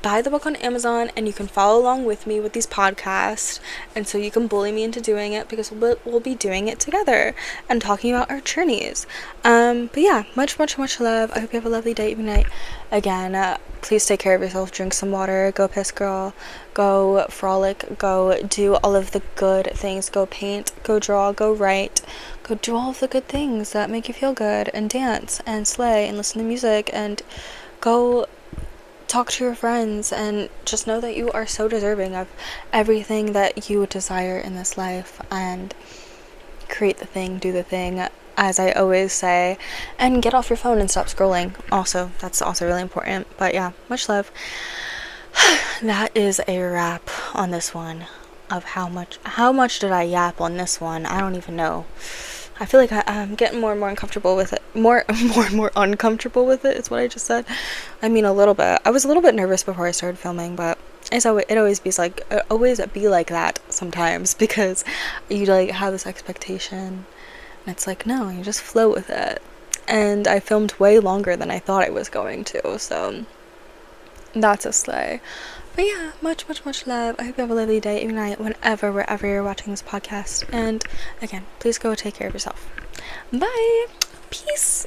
Speaker 1: Buy the book on Amazon, and you can follow along with me with these podcasts, and so you can bully me into doing it, because we'll be doing it together and talking about our journeys. But yeah, much love. I hope you have a lovely day, evening, night. Again, please take care of yourself, drink some water, go piss girl, go frolic, go do all of the good things, go paint, go draw, go write, go do all of the good things that make you feel good, and dance and slay and listen to music, and go talk to your friends, and just know that you are so deserving of everything that you desire in this life, and create the thing, do the thing, as I always say, and get off your phone and stop scrolling. Also, that's also really important. But yeah, much love. That is a wrap on this one. Of how much did I yap on this one? I don't even know. I feel like I'm getting more and more uncomfortable with it. More and more uncomfortable with it is what I just said. I mean, a little bit. I was a little bit nervous before I started filming, but it always be like that sometimes, because you like have this expectation, and it's like, no, you just flow with it. And I filmed way longer than I thought I was going to, so that's a slay. But yeah, much love. I hope you have a lovely day, evening, night, whenever, wherever you're watching this podcast. And again, please go take care of yourself. Bye. Peace.